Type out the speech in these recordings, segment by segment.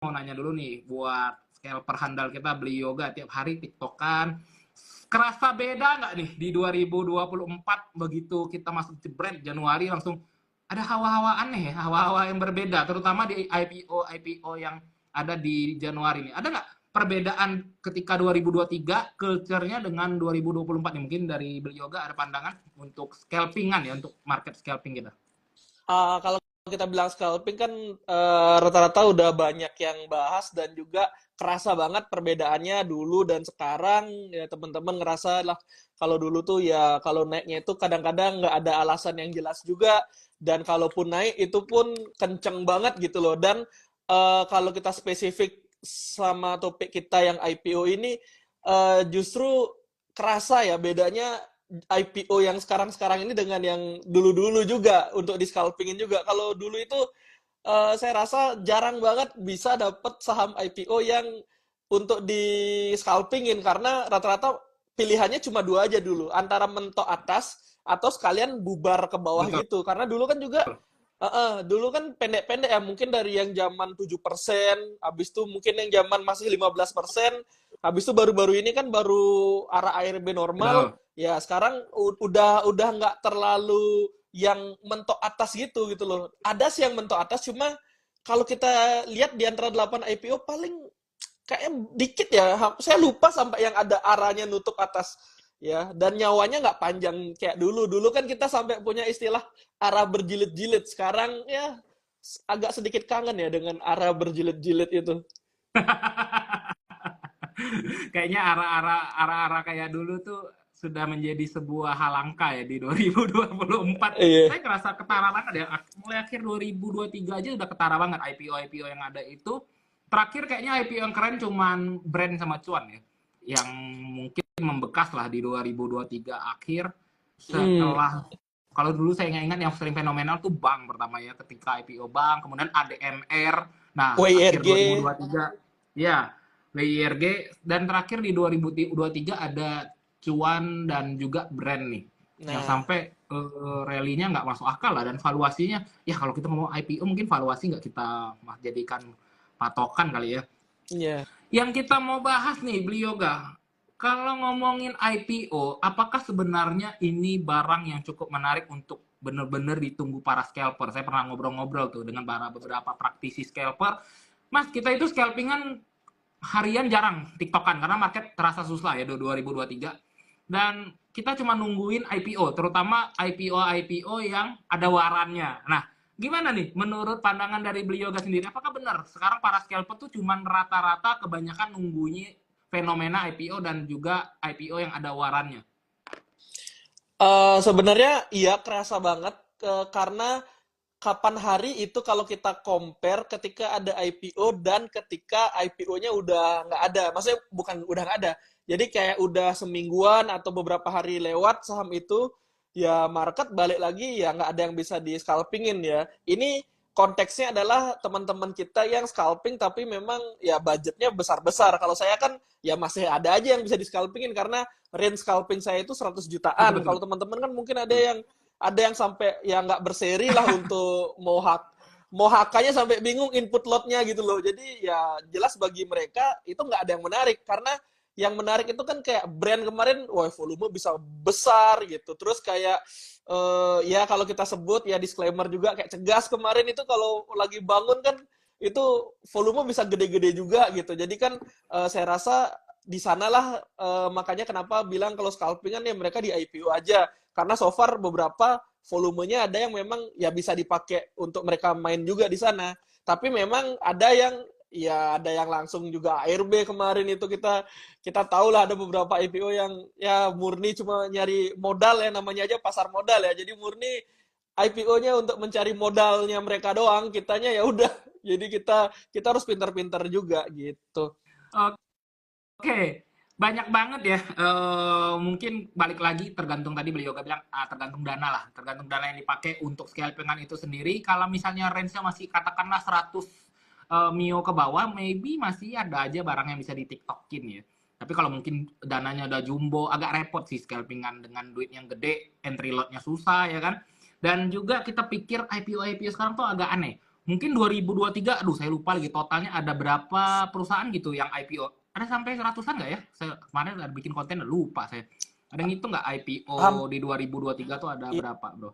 mau nanya dulu nih buat scalper handal kita beli yoga tiap hari tiktokan. Kerasa beda nggak nih di 2024 begitu kita masuk jebret Januari langsung ada hawa-hawa aneh ya, hawa-hawa yang berbeda, terutama di IPO yang ada di Januari ini. Ada nggak perbedaan ketika 2023 culture-nya dengan 2024 nih? Mungkin dari beli yoga ada pandangan untuk scalpingan ya, untuk market scalping kita. Kalau kita bilang scalping kan rata-rata udah banyak yang bahas dan juga kerasa banget perbedaannya dulu dan sekarang. Ya teman-teman ngerasa lah kalau dulu tuh ya kalau naiknya itu kadang-kadang nggak ada alasan yang jelas juga, dan kalaupun naik itu pun kenceng banget gitu loh. Dan kalau kita spesifik sama topik kita yang IPO ini, justru kerasa ya bedanya IPO yang sekarang-sekarang ini dengan yang dulu-dulu juga untuk di scalpingin juga. Kalau dulu itu saya rasa jarang banget bisa dapat saham IPO yang untuk di scalpingin karena rata-rata pilihannya cuma dua aja dulu, antara mentok atas atau sekalian bubar ke bawah Betul. gitu. Karena dulu kan juga dulu kan pendek-pendek ya, mungkin dari yang zaman 7%, habis itu mungkin yang zaman masih 15%, habis itu baru-baru ini kan baru arah ARB normal. Betul. Ya sekarang udah nggak terlalu yang mentok atas gitu loh. Ada sih yang mentok atas, cuma kalau kita lihat di antara 8 IPO paling kayaknya dikit ya. Saya lupa sampai yang ada arahnya nutup atas ya, dan nyawanya nggak panjang kayak dulu. Dulu kan kita sampai punya istilah arah berjilid-jilid. Sekarang ya agak sedikit kangen ya dengan arah berjilid-jilid itu. Kayaknya arah-arah kayak dulu tuh sudah menjadi sebuah hal langka ya di 2024. Iya. Saya ngerasa ketara banget ya. Mulai akhir 2023 aja udah ketara banget IPO-IPO yang ada itu. Terakhir kayaknya IPO yang keren cuman brand sama cuan ya. Yang mungkin membekas lah di 2023 akhir. Hmm. Setelah, kalau dulu saya ingat yang sering fenomenal tuh bank pertama ya. Ketika IPO bank, kemudian ADMR. Nah, akhir WIRG. 2023 ya, WIRG, dan terakhir di 2023 ada cuan dan juga brand nih yang Nah, sampai rally-nya nggak masuk akal lah, dan valuasinya ya kalau kita ngomong IPO mungkin valuasi nggak kita jadikan patokan kali ya. iya. Yang kita mau bahas nih beli yoga, kalau ngomongin IPO apakah sebenarnya ini barang yang cukup menarik untuk benar-benar ditunggu para scalper? Saya pernah ngobrol-ngobrol tuh dengan beberapa praktisi scalper. Mas, kita itu scalpingan harian jarang tiktokan karena market terasa susah ya 2023, dan kita cuma nungguin IPO, terutama IPO yang ada warannya. Nah, gimana nih menurut pandangan dari beli yoga sendiri, apakah benar sekarang para scalper tuh cuma rata-rata kebanyakan nunggunya fenomena IPO dan juga IPO yang ada warannya? Sebenarnya iya kerasa banget, karena kapan hari itu kalau kita compare ketika ada IPO dan ketika IPO-nya udah nggak ada. Maksudnya bukan udah nggak ada. Jadi kayak udah semingguan atau beberapa hari lewat saham itu, ya market balik lagi ya nggak ada yang bisa di scalpingin ya. Ini konteksnya adalah teman-teman kita yang scalping tapi memang ya budgetnya besar-besar. Kalau saya kan ya masih ada aja yang bisa di scalpingin karena range scalping saya itu 100 Betul, jutaan. betul. Kalau teman-teman kan mungkin ada yang sampai ya nggak berseri lah untuk mau hakanya sampai bingung input lotnya gitu loh. Jadi ya jelas bagi mereka itu nggak ada yang menarik, karena yang menarik itu kan kayak brand kemarin, wah volume bisa besar gitu. Terus kayak ya kalau kita sebut ya disclaimer juga kayak Cegas kemarin itu kalau lagi bangun kan itu volume bisa gede-gede juga gitu. Jadi kan saya rasa di sanalah makanya kenapa bilang kalau scalpingan ya mereka di IPO aja, karena so far beberapa volumenya ada yang memang ya bisa dipakai untuk mereka main juga di sana. Tapi memang ada yang langsung juga ARB kemarin itu kita tahu lah, ada beberapa IPO yang ya murni cuma nyari modal ya, namanya aja pasar modal ya. Jadi murni IPO-nya untuk mencari modalnya mereka doang, kitanya ya udah. Jadi kita harus pintar-pintar juga gitu. Oke, banyak banget ya. Mungkin balik lagi tergantung, tadi beliau bilang tergantung dana lah, tergantung dana yang dipakai untuk scalpingan itu sendiri. Kalau misalnya range-nya masih katakanlah 100 mio ke bawah, maybe masih ada aja barang yang bisa di tiktokin ya. Tapi kalau mungkin dananya udah jumbo, agak repot sih scalpingan dengan duit yang gede, entry lot-nya susah ya kan. Dan juga kita pikir IPO sekarang tuh agak aneh. mungkin 2023, aduh saya lupa lagi totalnya ada berapa perusahaan gitu yang IPO. Ada sampai ratusan nggak ya? Saya kemarin ada bikin konten, lupa saya. Ada yang itu nggak Ham, IPO di 2023 tuh ada berapa, bro?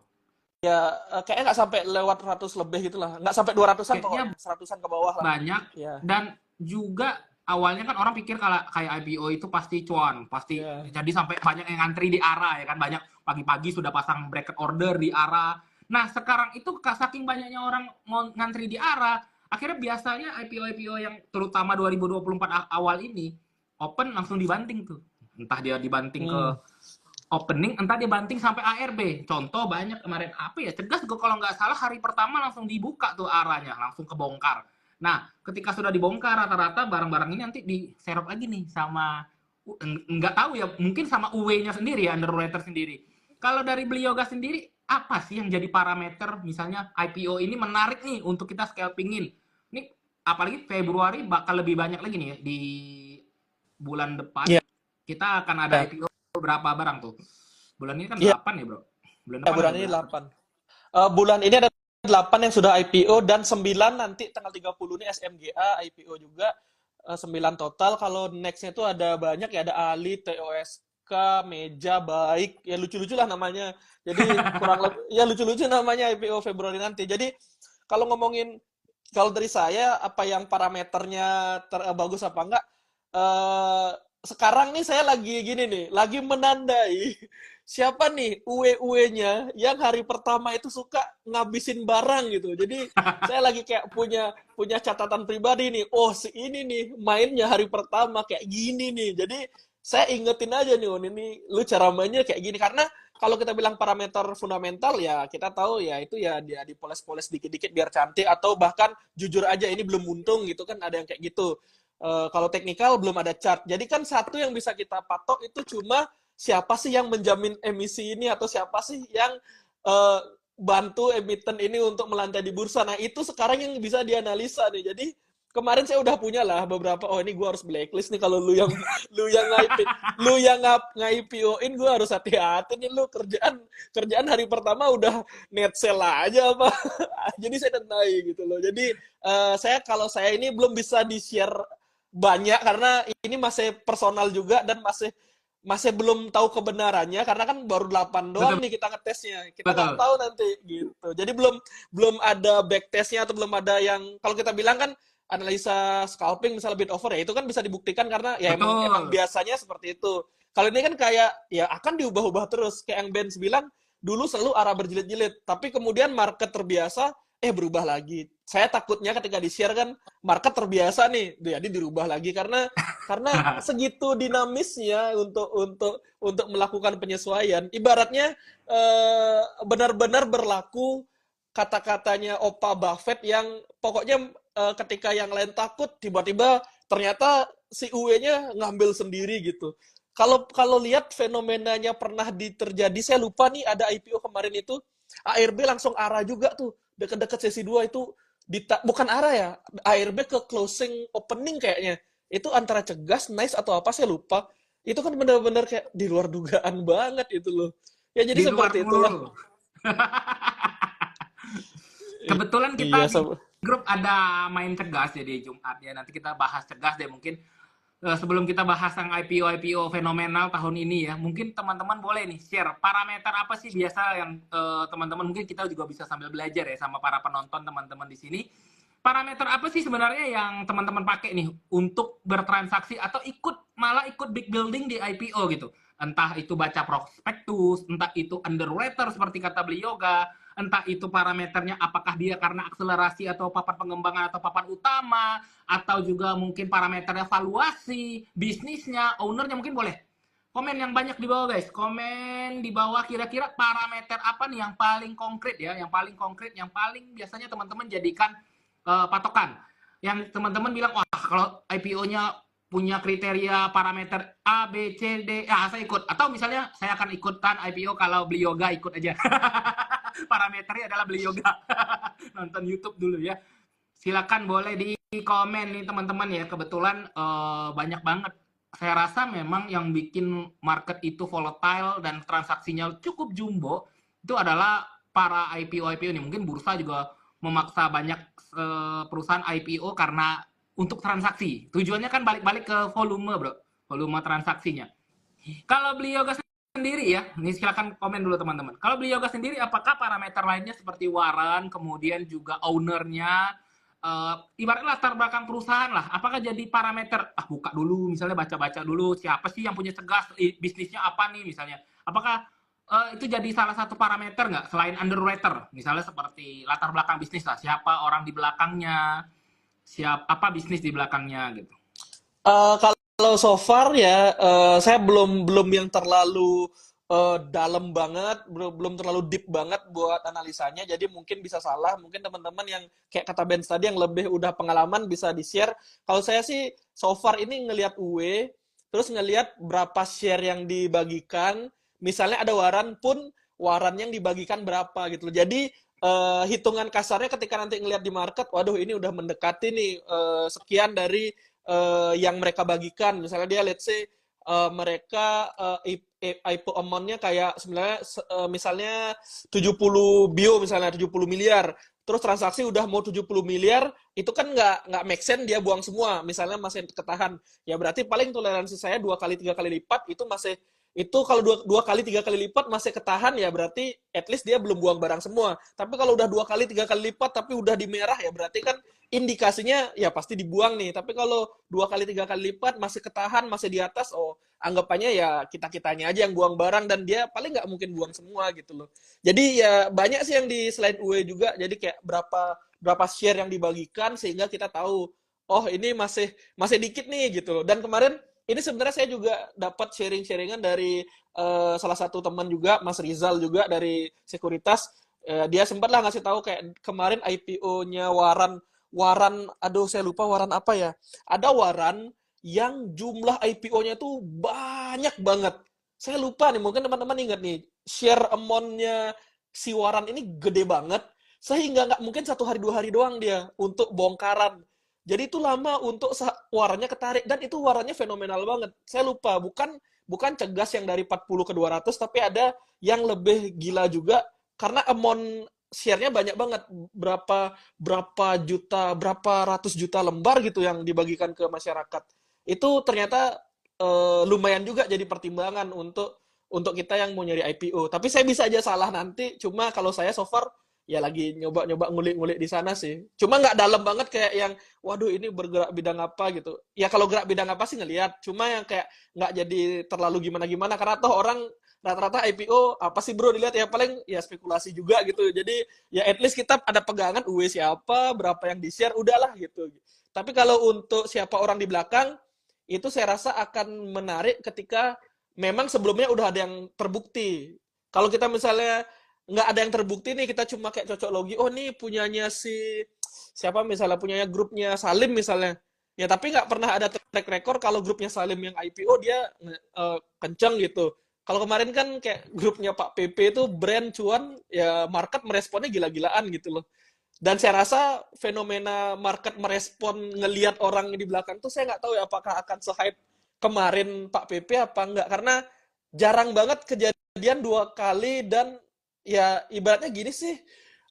ya kayaknya nggak sampai lewat 100 lebih gitu lah. Nggak sampai 200-an Kayaknya pokoknya, 100-an ke bawah lah. banyak, Ya, dan juga awalnya kan orang pikir kalau kayak IPO itu pasti cuan, pasti ya. jadi sampai banyak yang ngantri di ARA ya kan, banyak pagi-pagi sudah pasang bracket order di ARA. Nah sekarang itu saking banyaknya orang mau ngantri di ARA, akhirnya biasanya IPO-IPO yang terutama 2024 awal ini open langsung dibanting tuh, entah dia dibanting ke Hmm. opening, entah dia banting sampai ARB. Contoh banyak kemarin apa ya, Cegas juga kalau nggak salah hari pertama langsung dibuka tuh arahnya, langsung kebongkar. Nah, ketika sudah dibongkar rata-rata barang-barang ini nanti diserap lagi nih sama nggak tahu ya, mungkin sama UW-nya sendiri ya, underwriter sendiri. Kalau dari Beliyoga sendiri, apa sih yang jadi parameter misalnya IPO ini menarik nih untuk kita scalpingin? Ini apalagi Februari bakal lebih banyak lagi nih ya, di bulan depan Iya, kita akan ada IPO berapa barang tuh? Bulan ini kan iya, 8 ya, Bro? Bulan ya, depan bulan ada ini berapa? 8. Bulan ini ada 8 yang sudah IPO dan 9 nanti tanggal 30 ini SMGA IPO juga. 9 total. Kalau nextnya itu ada banyak ya, ada Ali, TOSK, Meja, Baik. Ya lucu-lucu lah namanya. Jadi kurang lebih, ya lucu-lucu namanya IPO Februari nanti. Jadi kalau ngomongin, kalau dari saya, apa yang parameternya bagus apa enggak, eh, sekarang nih saya lagi gini nih, lagi menandai siapa nih uwe-uwenya yang hari pertama itu suka ngabisin barang gitu. Jadi saya lagi kayak punya punya catatan pribadi nih. Oh, si ini nih mainnya hari pertama kayak gini nih. Jadi saya ingetin aja nih, oh ini lu cara mainnya kayak gini, karena kalau kita bilang parameter fundamental ya kita tahu ya itu ya dia dipoles-poles dikit-dikit biar cantik, atau bahkan jujur aja ini belum untung gitu kan, ada yang kayak gitu. Kalau teknikal belum ada chart. Jadi kan satu yang bisa kita patok itu cuma siapa sih yang menjamin emisi ini, atau siapa sih yang uh, bantu emiten ini untuk melantai di bursa. Nah itu sekarang yang bisa dianalisa nih. Jadi kemarin saya udah punya lah beberapa, oh ini gue harus blacklist nih kalau lu yang nge-IPO-in, gue harus hati-hati nih, lu kerjaan hari pertama udah net sell aja apa. Jadi saya tendai gitu loh. Jadi saya, kalau saya ini belum bisa di-share banyak karena ini masih personal juga dan masih masih belum tahu kebenarannya, karena kan baru 8 doang Betul, nih kita ngetesnya. Kita nggak betul. tahu nanti gitu. Jadi belum belum ada backtestnya, atau belum ada yang, kalau kita bilang kan analisa scalping misalnya bid offer, ya itu kan bisa dibuktikan karena ya emang Betul. biasanya seperti itu. Kalau ini kan kayak ya akan diubah-ubah terus, kayak yang Benz bilang dulu selalu arah berjilid-jilid, tapi kemudian market terbiasa berubah lagi. Saya takutnya ketika di-share kan market terbiasa nih, jadi dirubah lagi karena segitu dinamisnya untuk melakukan penyesuaian. Ibaratnya benar-benar berlaku kata-katanya Opa Buffett yang pokoknya ketika yang lain takut, tiba-tiba ternyata si Uwe-nya ngambil sendiri gitu. Kalau kalau lihat fenomenanya pernah terjadi, saya lupa nih, ada IPO kemarin itu ARB langsung arah juga tuh dekat-dekat sesi 2 itu, bukan arah ya, ARB ke closing opening kayaknya. Itu antara Cegas, Nice atau apa saya lupa. Itu kan benar-benar kayak di luar dugaan banget itu loh. Ya jadi Di luar seperti itulah. mulu. Kebetulan Iya, kita di grup ada main Cegas ya di Jumat ya. Nanti kita bahas Cegas deh mungkin. Sebelum kita bahas yang IPO fenomenal tahun ini ya, mungkin teman-teman boleh nih share parameter apa sih biasa yang teman-teman, mungkin kita juga bisa sambil belajar ya sama para penonton teman-teman di sini. Parameter apa sih sebenarnya yang teman-teman pakai nih untuk bertransaksi atau malah ikut big building di IPO gitu? Entah itu baca prospektus, entah itu underwriter seperti kata Beliyoga, entah itu parameternya apakah dia karena akselerasi atau papan pengembangan atau papan utama, atau juga mungkin parameter evaluasi, bisnisnya, ownernya, mungkin boleh komen yang banyak di bawah guys. Komen di bawah kira-kira parameter apa nih yang paling konkret ya, yang paling konkret, yang paling biasanya teman-teman jadikan patokan. Yang teman-teman bilang, wah kalau IPO-nya punya kriteria parameter A, B, C, D, saya ikut. Atau misalnya saya akan ikutan IPO kalau beli yoga, ikut aja. Parameternya adalah beli yoga. Nonton YouTube dulu ya. Silakan boleh di komen nih teman-teman ya. Kebetulan banyak banget. Saya rasa memang yang bikin market itu volatile dan transaksinya cukup jumbo itu adalah para IPO ini. Mungkin bursa juga memaksa banyak perusahaan IPO karena untuk transaksi. Tujuannya kan balik-balik ke volume, bro. Volume transaksinya. Kalau beli yoga sendiri ya, ini silakan komen dulu teman-teman. Kalau beli yoga sendiri, apakah parameter lainnya seperti waran, kemudian juga ownernya, ibarat latar belakang perusahaan lah, apakah jadi parameter, buka dulu, misalnya baca-baca dulu, siapa sih yang punya cegas, bisnisnya apa nih misalnya. Apakah itu jadi salah satu parameter nggak, selain underwriter, misalnya seperti latar belakang bisnis lah, siapa orang di belakangnya, apa bisnis di belakangnya gitu. Kalau so far ya, saya belum belum yang terlalu dalam banget, belum terlalu deep banget buat analisanya. Jadi mungkin bisa salah. Mungkin teman-teman yang kayak kata Ben tadi yang lebih udah pengalaman bisa di-share. Kalau saya sih so far ini ngelihat UE, terus ngelihat berapa share yang dibagikan. Misalnya ada waran pun waran yang dibagikan berapa gitu. Jadi hitungan kasarnya ketika nanti ngelihat di market, waduh ini udah mendekati nih sekian dari yang mereka bagikan. Misalnya dia let's say mereka IPO amount-nya kayak sebenarnya misalnya 70 bio misalnya 70 miliar. Terus transaksi udah mau 70 miliar, itu kan nggak make sense dia buang semua. Misalnya masih ketahan. Ya berarti paling toleransi saya 2 kali 3 kali lipat itu masih itu kalau dua kali 3 kali lipat masih ketahan ya berarti at least dia belum buang barang semua. Tapi kalau udah 2 kali 3 kali lipat tapi udah di merah ya berarti kan indikasinya ya pasti dibuang nih. Tapi kalau 2 kali 3 kali lipat masih ketahan, masih di atas, oh anggapannya ya kita-kitanya aja yang buang barang dan dia paling nggak mungkin buang semua gitu loh. Jadi ya banyak sih yang di selain UE juga. Jadi kayak berapa berapa share yang dibagikan sehingga kita tahu oh ini masih masih dikit nih gitu loh. Dan kemarin ini sebenarnya saya juga dapat sharing-sharingan dari salah satu teman juga, Mas Rizal juga dari Sekuritas. Dia sempat lah ngasih tahu kayak kemarin IPO-nya Waran Waran, aduh saya lupa Waran apa ya. Ada Waran yang jumlah IPO-nya tuh banyak banget. Saya lupa nih, mungkin teman-teman ingat nih, share amount-nya si Waran ini gede banget, sehingga nggak mungkin 1 hari 2 hari doang dia untuk bongkaran. Jadi itu lama untuk warannya ketarik, dan itu warannya fenomenal banget. Saya lupa, bukan bukan cegas yang dari 40 ke 200, tapi ada yang lebih gila juga, karena amount share-nya banyak banget, berapa berapa juta, berapa ratus juta lembar gitu yang dibagikan ke masyarakat. Itu ternyata lumayan juga jadi pertimbangan untuk kita yang mau nyari IPO. Tapi saya bisa aja salah nanti. Cuma kalau saya so far ya lagi nyoba-nyoba ngulik-ngulik di sana sih. Cuma nggak dalam banget kayak yang, waduh ini bergerak bidang apa gitu. Ya kalau gerak bidang apa sih ngelihat. Cuma yang kayak nggak jadi terlalu gimana-gimana. Karena toh orang rata-rata IPO apa sih bro dilihat ya paling ya spekulasi juga gitu. Jadi ya at least kita ada pegangan UE siapa, berapa yang di-share, udahlah gitu. Tapi kalau untuk siapa orang di belakang, itu saya rasa akan menarik ketika memang sebelumnya udah ada yang terbukti. Kalau kita misalnya nggak ada yang terbukti nih, kita cuma kayak cocok logi, oh nih punyanya si siapa misalnya, punyanya grupnya Salim misalnya. Ya tapi nggak pernah ada track record kalau grupnya Salim yang IPO dia kenceng gitu. Kalau kemarin kan kayak grupnya Pak PP itu brand cuan, ya market meresponnya gila-gilaan gitu loh. Dan saya rasa fenomena market merespon ngelihat orang di belakang tuh saya nggak tahu ya apakah akan se-hype kemarin Pak PP apa enggak, karena jarang banget kejadian 2 kali. Dan ya ibaratnya gini sih,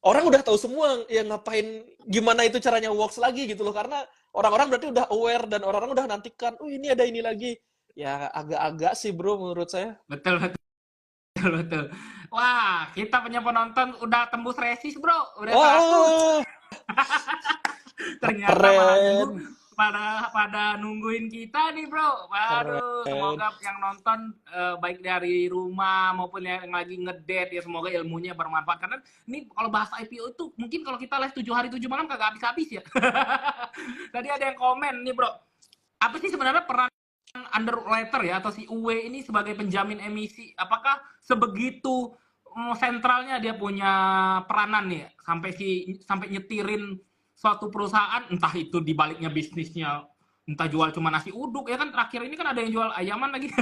orang udah tahu semua ya ngapain, gimana itu caranya works lagi gitu loh, karena orang-orang berarti udah aware dan orang-orang udah nantikan, oh ini ada ini lagi. Ya agak-agak sih bro menurut saya. Betul, betul, betul. Wah, kita punya penonton udah tembus resis, bro. Udah 100. Wah, Ternyata malah keren, pada nungguin kita nih, bro. Waduh, keren. semoga yang nonton baik dari rumah maupun yang lagi ngedate ya, semoga ilmunya bermanfaat. Karena ini kalau bahas IPO itu mungkin kalau kita live 7 hari 7 malam kagak habis-habis ya. Tadi ada yang komen nih, bro. Apa sih sebenarnya peran underwriter ya atau si UE ini sebagai penjamin emisi? Apakah sebegitu sentralnya dia punya peranan nih sampai nyetirin suatu perusahaan, entah itu di baliknya bisnisnya, entah jual cuma nasi uduk ya kan, terakhir ini kan ada yang jual ayaman lagi,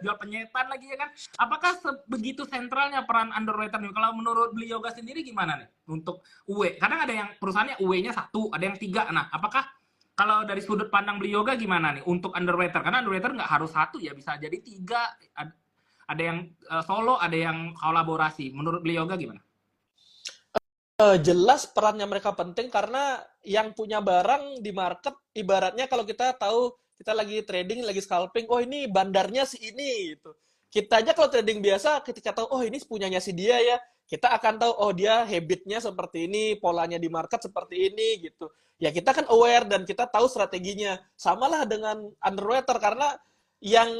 jual penyetan lagi ya kan. Apakah sebegitu sentralnya peran underwriter nih? Kalau menurut beli yoga sendiri gimana nih untuk UE? Kadang ada yang perusahaannya UE-nya 1, ada yang 3. Nah, apakah kalau dari sudut pandang beli yoga gimana nih untuk underwriter? Karena underwriter nggak harus 1 ya, bisa jadi 3. Ada yang solo, ada yang kolaborasi. Menurut beli yoga gimana? Jelas perannya mereka penting karena yang punya barang di market, ibaratnya kalau kita tahu kita lagi trading, lagi scalping, oh ini bandarnya si ini gitu. Kita aja kalau trading biasa, ketika tahu oh ini punyanya si dia ya, kita akan tahu oh dia habitnya seperti ini, polanya di market seperti ini gitu. Ya kita kan aware dan kita tahu strateginya. Samalah dengan underwriter karena yang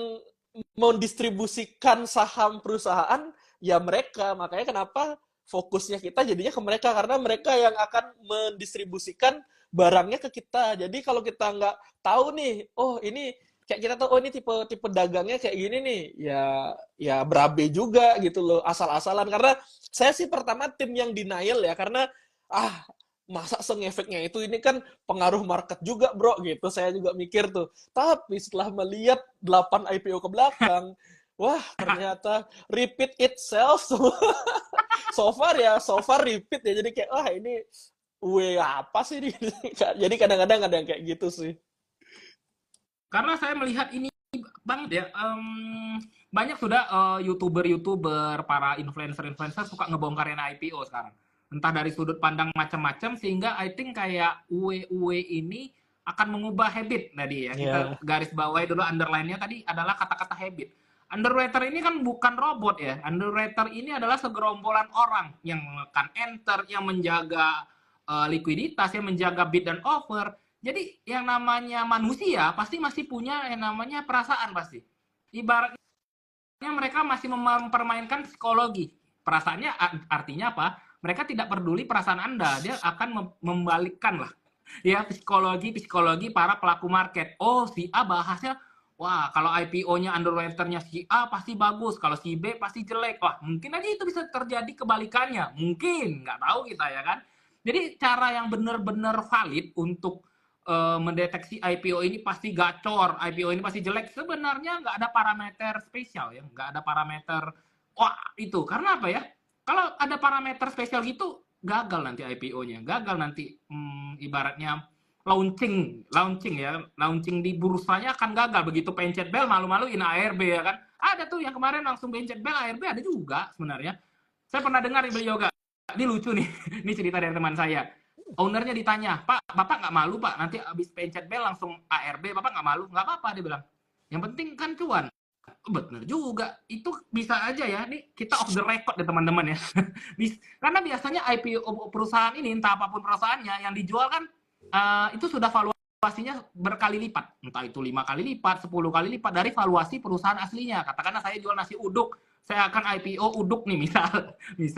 mendistribusikan saham perusahaan ya mereka. Makanya kenapa fokusnya kita jadinya ke mereka karena mereka yang akan mendistribusikan barangnya ke kita. Jadi kalau kita nggak tahu nih, oh ini kayak kita tahu oh ini tipe tipe dagangnya kayak gini nih, ya berabe juga gitu loh, asal-asalan. Karena saya sih pertama tim yang denial ya karena ah masa sengefeknya itu ini kan pengaruh market juga bro gitu. Saya juga mikir tuh. Tapi setelah melihat 8 IPO ke belakang, wah ternyata repeat itself. So far repeat ya. Jadi kayak, wah ini apa sih ini? Jadi kadang-kadang ada yang kayak gitu sih. Karena saya melihat ini banget ya, banyak sudah youtuber-youtuber, para influencer-influencer suka ngebongkarin IPO sekarang. Entah dari sudut pandang macam-macam sehingga I think kayak UE ini akan mengubah habit tadi ya. Kita Ya. garis bawahi dulu underline-nya tadi adalah kata-kata habit. Underwriter ini kan bukan robot ya. Underwriter ini adalah segerombolan orang yang menekan enter, yang menjaga likuiditas, yang menjaga bid dan offer. Jadi yang namanya manusia pasti masih punya yang namanya perasaan pasti. Ibaratnya mereka masih mempermainkan psikologi. Perasaannya artinya apa? Mereka tidak peduli perasaan Anda, dia akan membalikkan lah. Ya, psikologi para pelaku market. Oh, si A bahasnya, wah kalau IPO-nya underwriter-nya si A pasti bagus, kalau si B pasti jelek. Wah, mungkin aja itu bisa terjadi kebalikannya. Mungkin, nggak tahu kita ya kan. Jadi cara yang benar-benar valid untuk mendeteksi IPO ini pasti gacor, IPO ini pasti jelek. Sebenarnya nggak ada parameter spesial ya, nggak ada parameter wah itu. Karena apa ya? Kalau ada parameter spesial gitu, gagal nanti IPO-nya, gagal nanti ibaratnya launching di bursanya akan gagal. Begitu pencet bel malu-maluin ARB ya kan. Ada tuh yang kemarin langsung pencet bel ARB ada juga sebenarnya. Saya pernah dengar beliau gak? Ini lucu nih, ini cerita dari teman saya. Ownernya ditanya, Pak, Bapak nggak malu Pak, nanti abis pencet bel langsung ARB, Bapak nggak malu? Nggak apa-apa, dia bilang. Yang penting kan cuan. Bener juga, itu bisa aja ya, ini kita off the record ya teman-teman ya. Karena biasanya IPO perusahaan ini, entah apapun perusahaannya, yang dijual kan itu sudah valuasinya berkali lipat. Entah itu 5 kali lipat, 10 kali lipat dari valuasi perusahaan aslinya. Katakanlah saya jual nasi uduk, saya akan IPO uduk nih misal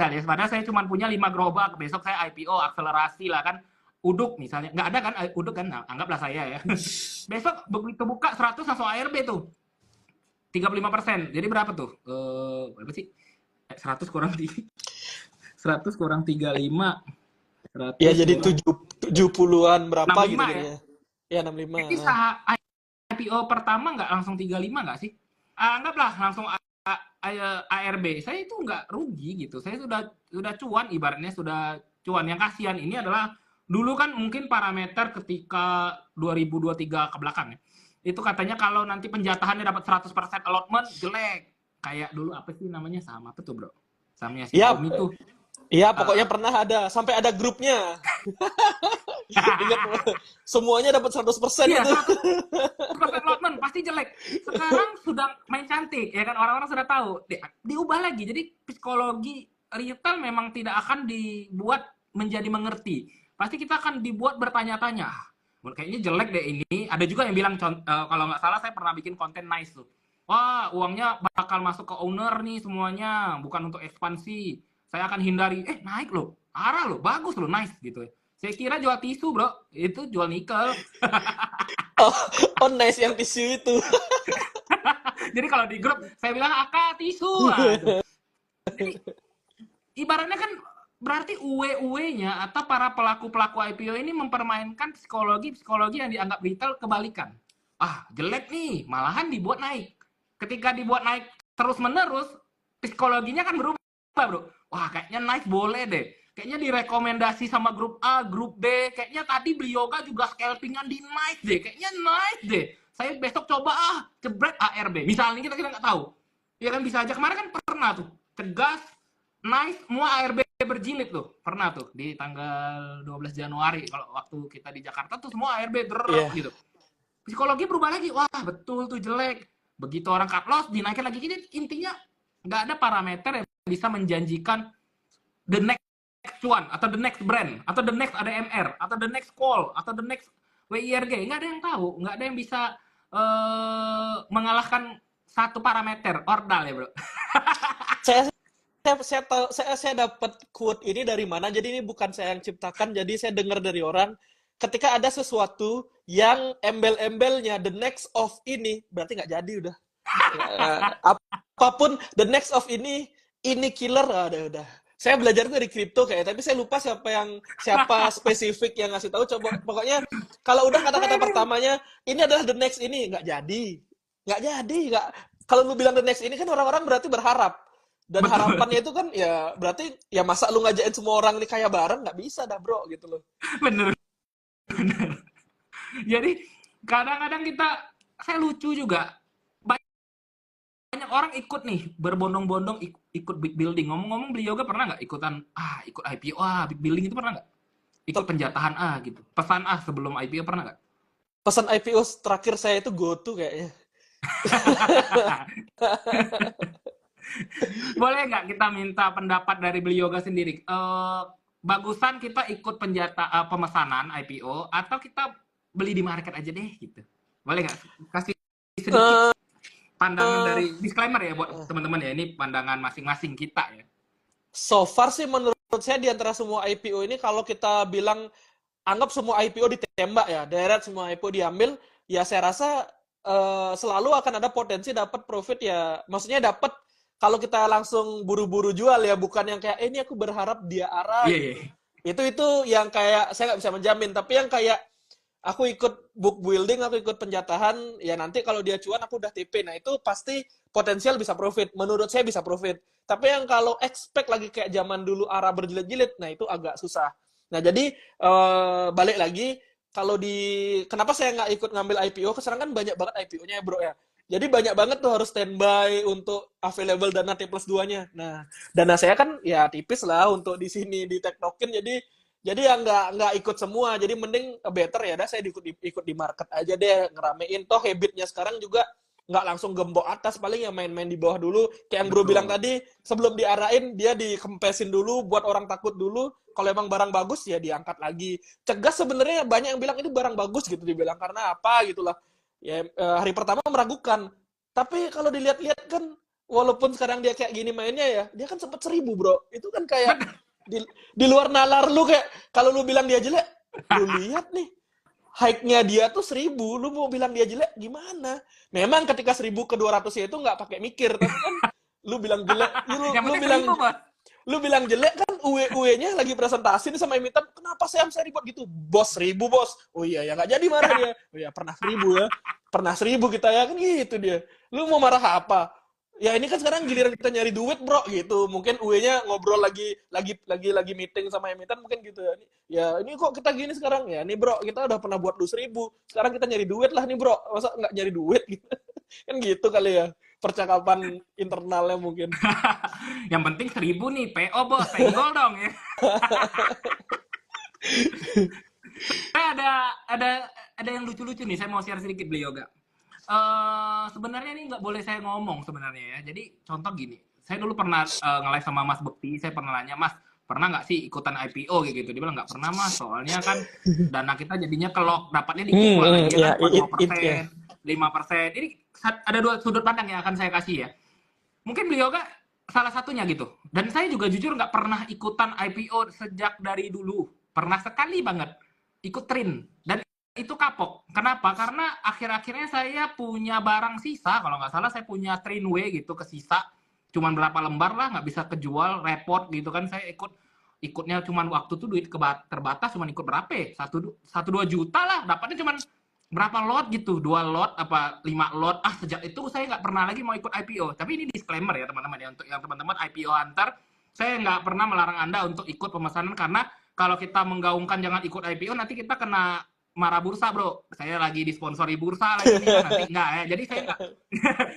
ya, padahal saya cuma punya 5 gerobak, besok saya IPO akselerasi lah kan, uduk misalnya, nggak ada kan uduk kan, nah, anggaplah saya ya, besok begitu buka 100 langsung ARB tuh 35%, jadi berapa tuh, berapa sih, 100 kurang 100 kurang 35, 100 Ya jadi kurang 70-an berapa 65 gitu ya, jadinya. Ya 65. jadi IPO pertama nggak langsung 35 nggak sih, anggaplah langsung ARB, saya itu nggak rugi gitu. Saya sudah cuan, ibaratnya sudah cuan. Yang kasihan ini adalah dulu kan mungkin parameter ketika 2023 ke belakang ya. Itu katanya kalau nanti penjatahannya dapat 100% allotment jelek. Kayak dulu apa sih namanya, saham apa tuh, Bro? Sahamnya si Ya, Tommy tuh. ya pokoknya pernah ada sampai ada grupnya. Ingat semuanya dapat 100% Iya, itu. 100% allotment pasti jelek. Sekarang sudah main cantik ya kan, orang-orang sudah tahu. Diubah lagi. Jadi psikologi retail memang tidak akan dibuat menjadi mengerti. Pasti kita akan dibuat bertanya-tanya. Kayaknya jelek deh ini. Ada juga yang bilang kalau nggak salah saya pernah bikin konten nice tuh. Wah, uangnya bakal masuk ke owner nih semuanya, bukan untuk ekspansi. Saya akan hindari, naik loh, arah loh, bagus loh, nice gitu. Saya kira jual tisu, Bro. Itu jual nikel. Oh, oh nice yang tisu itu. Jadi kalau di grup saya bilang akak tisu. Jadi ibaratnya kan berarti UE-nya atau para pelaku-pelaku IPO ini mempermainkan psikologi yang dianggap retail kebalikan. Ah, jelek nih, malahan dibuat naik. Ketika dibuat naik terus-menerus, psikologinya kan berubah, Bro. Wah, kayaknya naik boleh deh. Kayaknya direkomendasi sama grup A, grup B. Kayaknya tadi beli yoga juga scalpingan di naik deh. Kayaknya naik deh. Saya besok coba jebret ARB. Misalnya kita nggak tahu. Ya kan bisa aja. Kemarin kan pernah tuh. Cegas naik semua ARB berjilid tuh. Pernah tuh di tanggal 12 Januari kalau waktu kita di Jakarta tuh semua ARB Iya. gitu. Psikologi berubah lagi. Wah, betul tuh jelek. Begitu orang cut loss dinaikin lagi. Jadi intinya nggak ada parameter yang bisa menjanjikan the next one atau the next brand atau the next ADMR atau the next call atau the next WIRG. Nggak ada yang tahu, nggak ada yang bisa mengalahkan satu parameter ordal ya bro. Saya dapat quote ini dari mana? Jadi ini bukan saya yang ciptakan, jadi saya dengar dari orang. Ketika ada sesuatu yang embel-embelnya the next of ini, berarti nggak jadi udah. Apapun the next of ini killer, udah. Saya belajar dari kripto kayak, tapi saya lupa siapa spesifik yang ngasih tahu. Coba pokoknya kalau udah kata-kata pertamanya ini adalah the next ini, nggak jadi. Kalau lu bilang the next ini kan orang-orang berarti berharap. Dan Betul. harapannya itu kan ya berarti ya masa lu ngajain semua orang ini kaya bareng, nggak bisa dah bro gitu loh. Bener. Jadi kadang-kadang saya lucu juga. Banyak orang ikut nih, berbondong-bondong ikut big building. Ngomong-ngomong beli yoga pernah nggak ikutan, ikut IPO, big building itu pernah nggak? Ikut penjatahan gitu. Pesan sebelum IPO pernah nggak? Pesan IPO terakhir saya itu GoTo kayaknya. Boleh nggak kita minta pendapat dari beli yoga sendiri? Bagusan kita ikut pemesanan IPO atau kita beli di market aja deh gitu? Boleh nggak? Kasih sedikit pandangan dari disclaimer ya buat teman-teman ya, ini pandangan masing-masing kita ya. So far sih menurut saya di antara semua IPO ini kalau kita bilang anggap semua IPO ditembak ya, deret semua IPO diambil, ya saya rasa selalu akan ada potensi dapat profit ya. Maksudnya dapat kalau kita langsung buru-buru jual ya, bukan yang kayak ini aku berharap dia arah. Iya. Itu yang kayak saya nggak bisa menjamin, tapi yang kayak aku ikut book building, aku ikut penjatahan, ya nanti kalau dia cuan aku udah TP. Nah itu pasti potensial bisa profit. Menurut saya bisa profit. Tapi yang kalau expect lagi kayak zaman dulu arah berjilid-jilid, nah itu agak susah. Nah jadi balik lagi, kenapa saya nggak ikut ngambil IPO? Sekarang kan banyak banget IPO-nya ya bro ya. Jadi banyak banget tuh harus standby untuk available dana T+2-nya. Nah, dana saya kan ya tipis lah untuk di sini di Tech Token, jadi ya nggak ikut semua. Jadi mending better ya dah saya ikut di market aja deh, ngeramein. Toh habitnya sekarang juga nggak langsung gembok atas, paling ya main-main di bawah dulu. Kayak yang bro bilang tadi, sebelum diarahin dia dikempesin dulu, buat orang takut dulu. Kalau emang barang bagus ya diangkat lagi. Cegas sebenarnya banyak yang bilang itu barang bagus gitu, dibilang karena apa gitulah. Ya hari pertama meragukan. Tapi kalau dilihat-lihat kan, walaupun sekarang dia kayak gini mainnya ya, dia kan sempat 1.000 bro. Itu kan kayak di luar nalar lu, kayak kalau lu bilang dia jelek, lu lihat nih hike-nya dia tuh 1.000, lu mau bilang dia jelek gimana? Memang ketika 1.000 ke 200 ya itu nggak pakai mikir, tapi kan lu bilang jelek, lu bilang jelek kan UE-nya lagi presentasi nih sama emiten, kenapa saya ribut gitu? Bos 1.000 bos. Oh iya ya, nggak jadi marah dia. Oh iya pernah 1.000 ya. Pernah 1.000 kita ya kan gitu dia. Lu mau marah apa? Ya ini kan sekarang giliran kita nyari duit bro gitu. Mungkin UE-nya ngobrol lagi meeting sama emiten mungkin gitu ya. Ya ini kok kita gini sekarang ya. Nih bro kita udah pernah buat 1.000. Sekarang kita nyari duit lah nih bro. Masa nggak nyari duit gitu? Kan gitu kali ya percakapan internalnya mungkin. Yang penting 1.000 nih PO bos, senggol dong ya. Saya ada yang lucu-lucu nih, saya mau share sedikit beli yoga. Sebenarnya ini nggak boleh saya ngomong sebenarnya ya. Jadi contoh gini, saya dulu pernah nge-live sama Mas Bekti, saya pernah nanya, Mas pernah nggak sih ikutan IPO kayak gitu? Dia bilang nggak pernah Mas, soalnya kan dana kita jadinya kelok, dapatnya dikit lagi ya kan 2%, 5%. Ini ada dua sudut pandang yang akan saya kasih ya. Mungkin beliau gak salah satunya gitu. Dan saya juga jujur nggak pernah ikutan IPO sejak dari dulu. Pernah sekali banget ikut trin. Dan itu kapok. Kenapa? Karena akhir-akhirnya saya punya barang sisa. Kalau nggak salah saya punya Trinway gitu ke sisa. Cuman berapa lembar lah, nggak bisa kejual, repot gitu kan. Saya ikutnya cuman waktu tuh duit terbatas, cuman ikut berapa ya? 1-2 juta lah. Dapatnya cuman berapa lot gitu, 2 lot apa 5 lot. Sejak itu saya nggak pernah lagi mau ikut IPO. Tapi ini disclaimer ya teman-teman ya, untuk yang teman-teman IPO hunter, saya nggak pernah melarang Anda untuk ikut pemesanan, karena kalau kita menggaungkan jangan ikut IPO nanti kita kena marah bursa bro. Saya lagi disponsori bursa lagi nih, nanti enggak ya. Jadi saya enggak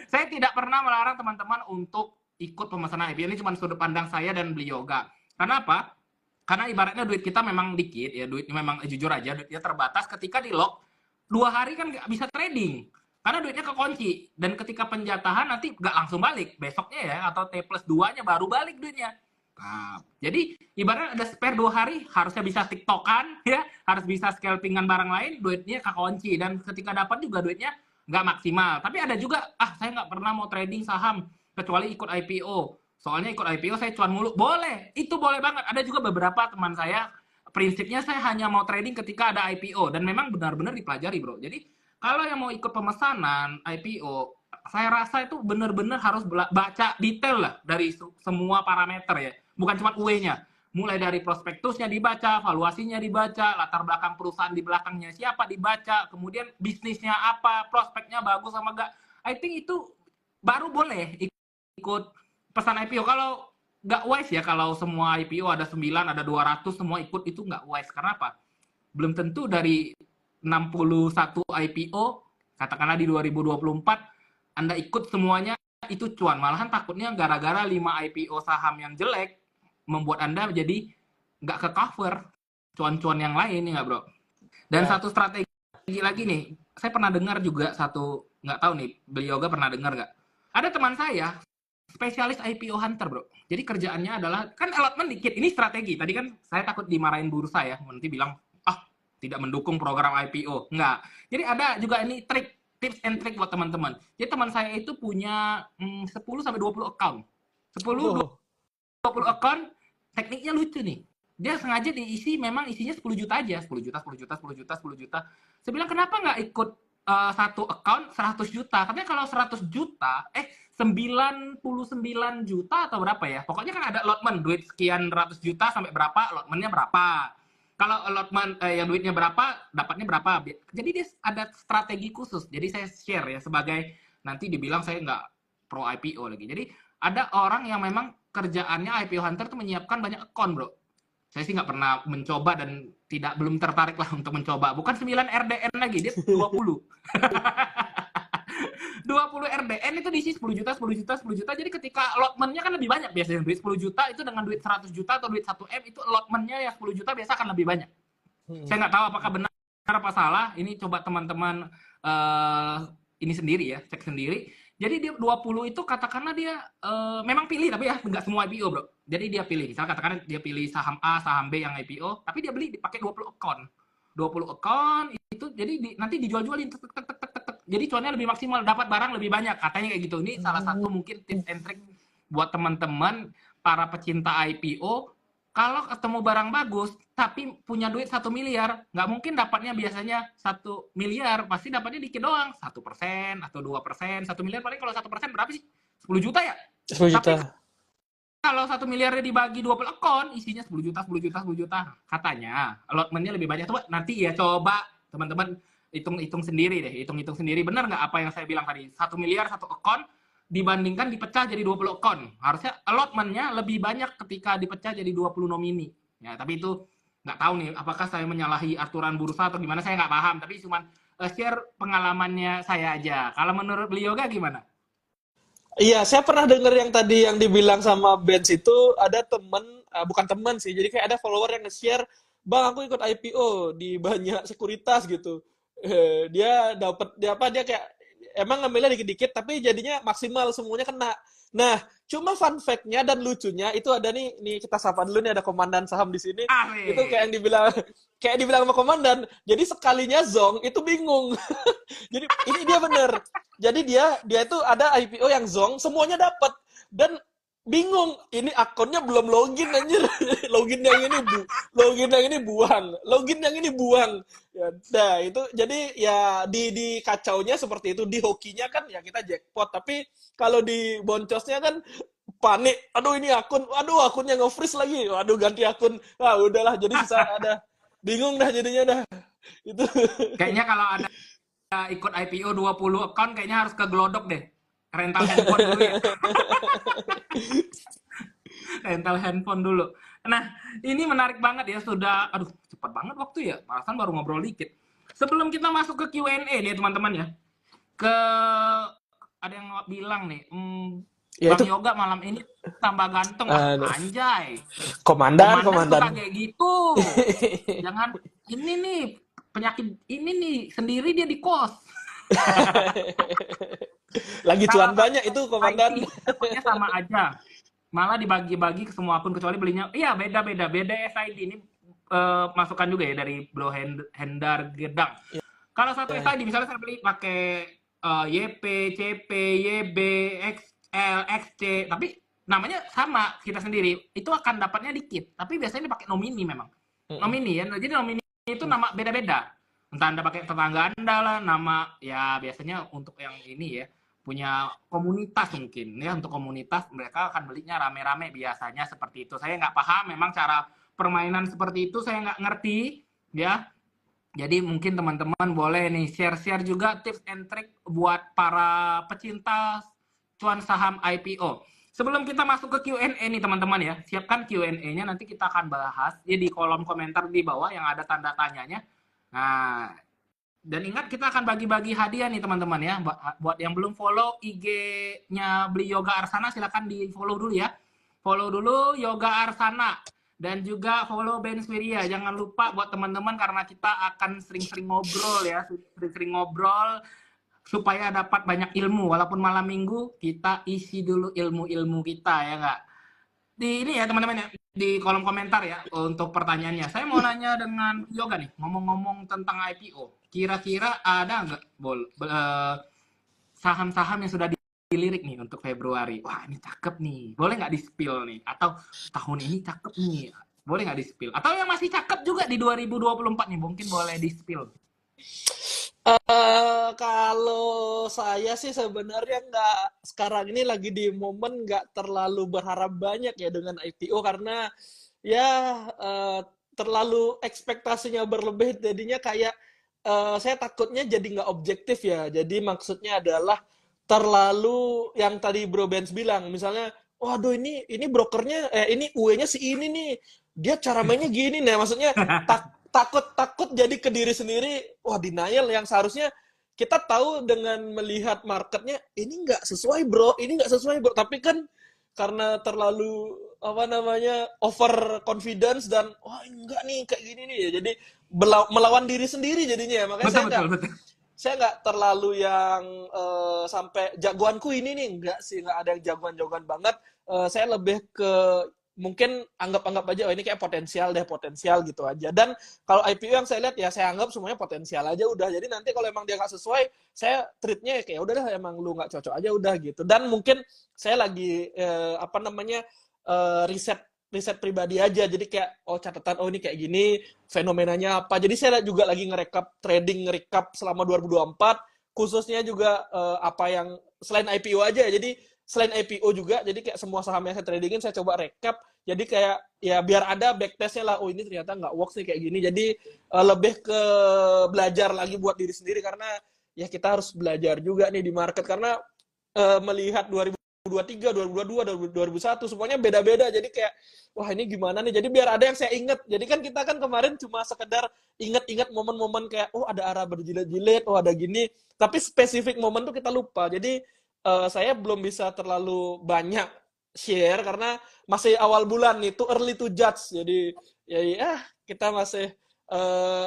saya tidak pernah melarang teman-teman untuk ikut pemesanan IPO. Ini cuma sudut pandang saya dan beli yoga. Karena apa? Karena ibaratnya duit kita memang dikit ya, duit memang jujur aja duitnya terbatas. Ketika di lock 2 hari kan nggak bisa trading karena duitnya kekunci, dan ketika penjatahan nanti nggak langsung balik besoknya ya, atau T+2-nya baru balik duitnya. Nah, jadi ibaratnya ada spare 2 hari, harusnya bisa tiktokan ya, harus bisa scalpingan barang lain, duitnya kekunci, dan ketika dapat juga duitnya nggak maksimal. Tapi ada juga, saya nggak pernah mau trading saham kecuali ikut IPO. Soalnya ikut IPO saya cuan mulu. Boleh, itu boleh banget. Ada juga beberapa teman saya, prinsipnya saya hanya mau trading ketika ada IPO. Dan memang benar-benar dipelajari, bro. Jadi, kalau yang mau ikut pemesanan IPO, saya rasa itu benar-benar harus baca detail lah dari semua parameter ya. Bukan cuma UE-nya. Mulai dari prospektusnya dibaca, valuasinya dibaca, latar belakang perusahaan di belakangnya siapa dibaca, kemudian bisnisnya apa, prospeknya bagus sama enggak. I think itu baru boleh ikut pesan IPO. Kalau nggak wise ya, kalau semua IPO ada 9, ada 200, semua ikut, itu nggak wise. Karena apa? Belum tentu dari 61 IPO, katakanlah di 2024, Anda ikut semuanya itu cuan. Malahan takutnya gara-gara 5 IPO saham yang jelek, membuat Anda jadi nggak ke cover cuan-cuan yang lain, ya nggak bro? Dan satu strategi lagi nih, saya pernah dengar juga satu, nggak tahu nih, beli yoga pernah dengar nggak? Ada teman saya, spesialis IPO hunter bro. Jadi kerjaannya adalah, kan allotment dikit, ini strategi. Tadi kan saya takut dimarahin bursa ya, nanti bilang, tidak mendukung program IPO. Enggak. Jadi ada juga ini tips and trick buat teman-teman. Jadi teman saya itu punya 10-20 account. 10-20 account, tekniknya lucu nih. Dia sengaja diisi, memang isinya 10 juta aja. 10 juta, 10 juta, 10 juta, 10 juta. Saya bilang, kenapa nggak ikut satu account 100 juta? Katanya kalau 100 juta, 99 juta atau berapa ya? Pokoknya kan ada allotment, duit sekian ratus juta sampai berapa, allotmentnya berapa. Kalau allotment yang duitnya berapa, dapatnya berapa. Jadi dia ada strategi khusus. Jadi saya share ya, sebagai nanti dibilang saya nggak pro IPO lagi. Jadi ada orang yang memang kerjaannya IPO hunter tuh menyiapkan banyak account bro. Saya sih nggak pernah mencoba dan belum tertarik lah untuk mencoba. Bukan 9 RDN lagi, dia 20. 20 RDN itu diisi 10 juta, 10 juta, 10 juta. Jadi ketika allotment-nya kan lebih banyak biasanya. Duit 10 juta itu dengan duit 100 juta atau duit 1M, itu allotment-nya ya 10 juta biasa akan lebih banyak. Saya nggak tahu apakah benar apa salah. Ini coba teman-teman ini sendiri ya, cek sendiri. Jadi dia 20 itu katakanlah dia memang pilih, tapi ya nggak semua IPO bro. Jadi dia pilih, misalnya katakan dia pilih saham A, saham B yang IPO, tapi dia beli dipakai 20 account. 20 account itu jadi nanti dijual-jualin. Jadi cuannya lebih maksimal, dapat barang lebih banyak. Katanya kayak gitu. Ini salah satu mungkin tips and trick buat teman-teman para pecinta IPO. Kalau ketemu barang bagus, tapi punya duit 1 miliar, nggak mungkin dapatnya biasanya 1 miliar. Pasti dapatnya dikit doang. 1% atau 2%. 1 miliar paling kalau 1% berapa sih? 10 juta ya? 10 juta. Tapi kalau 1 miliarnya dibagi 20 account, isinya 10 juta, 10 juta, 10 juta. Katanya, allotment-nya lebih banyak. Coba nanti ya, coba teman-teman hitung-hitung sendiri deh. Hitung-hitung sendiri. Benar nggak apa yang saya bilang tadi? 1 miliar, 1 account, dibandingkan dipecah jadi 20 account. Harusnya allotment-nya lebih banyak ketika dipecah jadi 20 nomini. Ya, tapi itu nggak tahu nih, apakah saya menyalahi aturan bursa atau gimana, saya nggak paham. Tapi cuma share pengalamannya saya aja. Kalau menurut beliau gimana? Iya, saya pernah dengar yang tadi yang dibilang sama Benz itu, ada temen, bukan temen sih, jadi kayak ada follower yang nge-share, Bang, aku ikut IPO di banyak sekuritas gitu. Dia dapat dia kayak emang ngambilnya dikit-dikit tapi jadinya maksimal semuanya kena. Nah, cuma fun fact-nya dan lucunya itu ada nih kita sapa dulu nih, ada komandan saham di sini. Itu kayak yang dibilang sama komandan. Jadi sekalinya zong itu bingung. Jadi ini dia bener. Jadi dia itu ada IPO yang zong, semuanya dapat dan bingung. Ini akunnya belum login anjir. Login yang ini buang. Login yang ini buang. Ya, nah itu jadi ya di kacaunya seperti itu, di hokinya kan ya kita jackpot, tapi kalau di boncosnya kan panik. Aduh ini akunnya nge-freeze lagi. Aduh ganti akun. Udahlah jadi susah ada. Bingung dah jadinya dah. Itu. Kayaknya kalau ada ikut IPO 20 account kayaknya harus ke Glodok deh. Rental handphone dulu ya. Rental handphone dulu. Nah, ini menarik banget ya, sudah cepat banget waktu ya. Perasaan baru ngobrol dikit. Sebelum kita masuk ke Q&A nih teman-teman ya. Ada yang bilang nih, Ya Bang itu Yoga malam ini tambah ganteng. Ah, aduh, anjay. komandan, Komandan komandan. suka kayak gitu. Jangan ini nih penyakit ini nih sendiri dia di kos. Lagi Kalau cuan banyak itu komandan. SID dapatnya sama aja. Malah dibagi-bagi ke semua akun kecuali belinya. Iya beda-beda. Beda SID ini masukan juga ya dari Bro Hendar Gedang. Kalau satu Ya, SID misalnya saya beli pakai YP, CP, YB, XL, XC, tapi namanya sama kita sendiri, itu akan dapatnya dikit. Tapi biasanya dipakai nomini memang. mm-mm. Nomini ya. Jadi nomini itu nama beda-beda. Entah Anda pakai tetangga Anda lah, nama ya biasanya untuk yang ini ya punya komunitas mungkin ya untuk komunitas mereka akan belinya rame-rame biasanya seperti itu. Saya nggak paham memang cara permainan seperti itu saya nggak ngerti ya. Jadi mungkin teman-teman boleh nih share-share juga tips and trick buat para pecinta cuan saham IPO. Sebelum kita masuk ke Q&A nih teman-teman ya, siapkan Q&A-nya nanti kita akan bahas ya di kolom komentar di bawah yang ada tanda tanyanya. Nah, dan ingat kita akan bagi-bagi hadiah nih teman-teman ya. Buat yang belum follow IG-nya Beli Yoga Arsana silakan di follow dulu ya. Follow dulu Yoga Arsana dan juga follow Ben Swiria. Jangan lupa buat teman-teman karena kita akan sering-sering ngobrol ya, sering-sering ngobrol supaya dapat banyak ilmu. Walaupun malam minggu kita isi dulu ilmu-ilmu kita ya nggak. Di ini ya teman-teman ya di kolom komentar ya untuk pertanyaannya. Saya mau nanya dengan Yoga nih, ngomong-ngomong tentang IPO. Kira-kira ada nggak saham-saham yang sudah dilirik nih untuk Februari? Wah ini cakep nih, boleh nggak di-spill nih? Atau tahun ini cakep nih, boleh nggak di-spill? Atau yang masih cakep juga di 2024 nih, mungkin boleh di-spill. Kalau saya sih sebenarnya nggak sekarang ini lagi di momen nggak terlalu berharap banyak ya dengan IPO karena ya terlalu ekspektasinya berlebih jadinya kayak saya takutnya jadi nggak objektif ya. Jadi maksudnya adalah terlalu yang tadi Bro Benz bilang misalnya, waduh ini brokernya ini UE-nya si ini nih dia cara mainnya gini nih maksudnya takut jadi ke diri sendiri, wah denial yang seharusnya kita tahu dengan melihat marketnya ini nggak sesuai bro, ini nggak sesuai bro, tapi kan karena terlalu apa namanya over confidence dan wah enggak nih kayak gini nih ya jadi melawan diri sendiri jadinya ya makanya Betul, betul, betul. saya nggak terlalu yang sampai jagoanku ini nih nggak sih nggak ada yang jagoan-jagoan banget. Saya lebih ke mungkin anggap-anggap aja oh ini kayak potensial gitu aja dan kalau IPO yang saya lihat ya saya anggap semuanya potensial aja udah jadi nanti kalau emang dia nggak sesuai saya treatnya kayak udah emang lu nggak cocok aja udah gitu dan mungkin saya lagi apa namanya riset pribadi aja jadi kayak oh catatan oh ini kayak gini fenomenanya apa jadi saya juga lagi ngerekap selama 2024 khususnya juga apa yang selain IPO aja jadi selain IPO juga, jadi kayak semua saham yang saya tradingin saya coba recap, jadi kayak ya biar ada backtestnya lah, oh ini ternyata nggak works nih kayak gini, jadi lebih ke belajar lagi buat diri sendiri karena ya kita harus belajar juga nih di market karena melihat 2023, 2022, 2021 semuanya beda-beda, jadi kayak wah ini gimana nih, jadi biar ada yang saya inget, jadi kan kita kan kemarin cuma sekedar inget-inget momen-momen kayak oh ada arah berjilid-jilid, oh ada gini, tapi spesifik momen tuh kita lupa, jadi saya belum bisa terlalu banyak share karena masih awal bulan nih, too early to judge. Jadi ya kita masih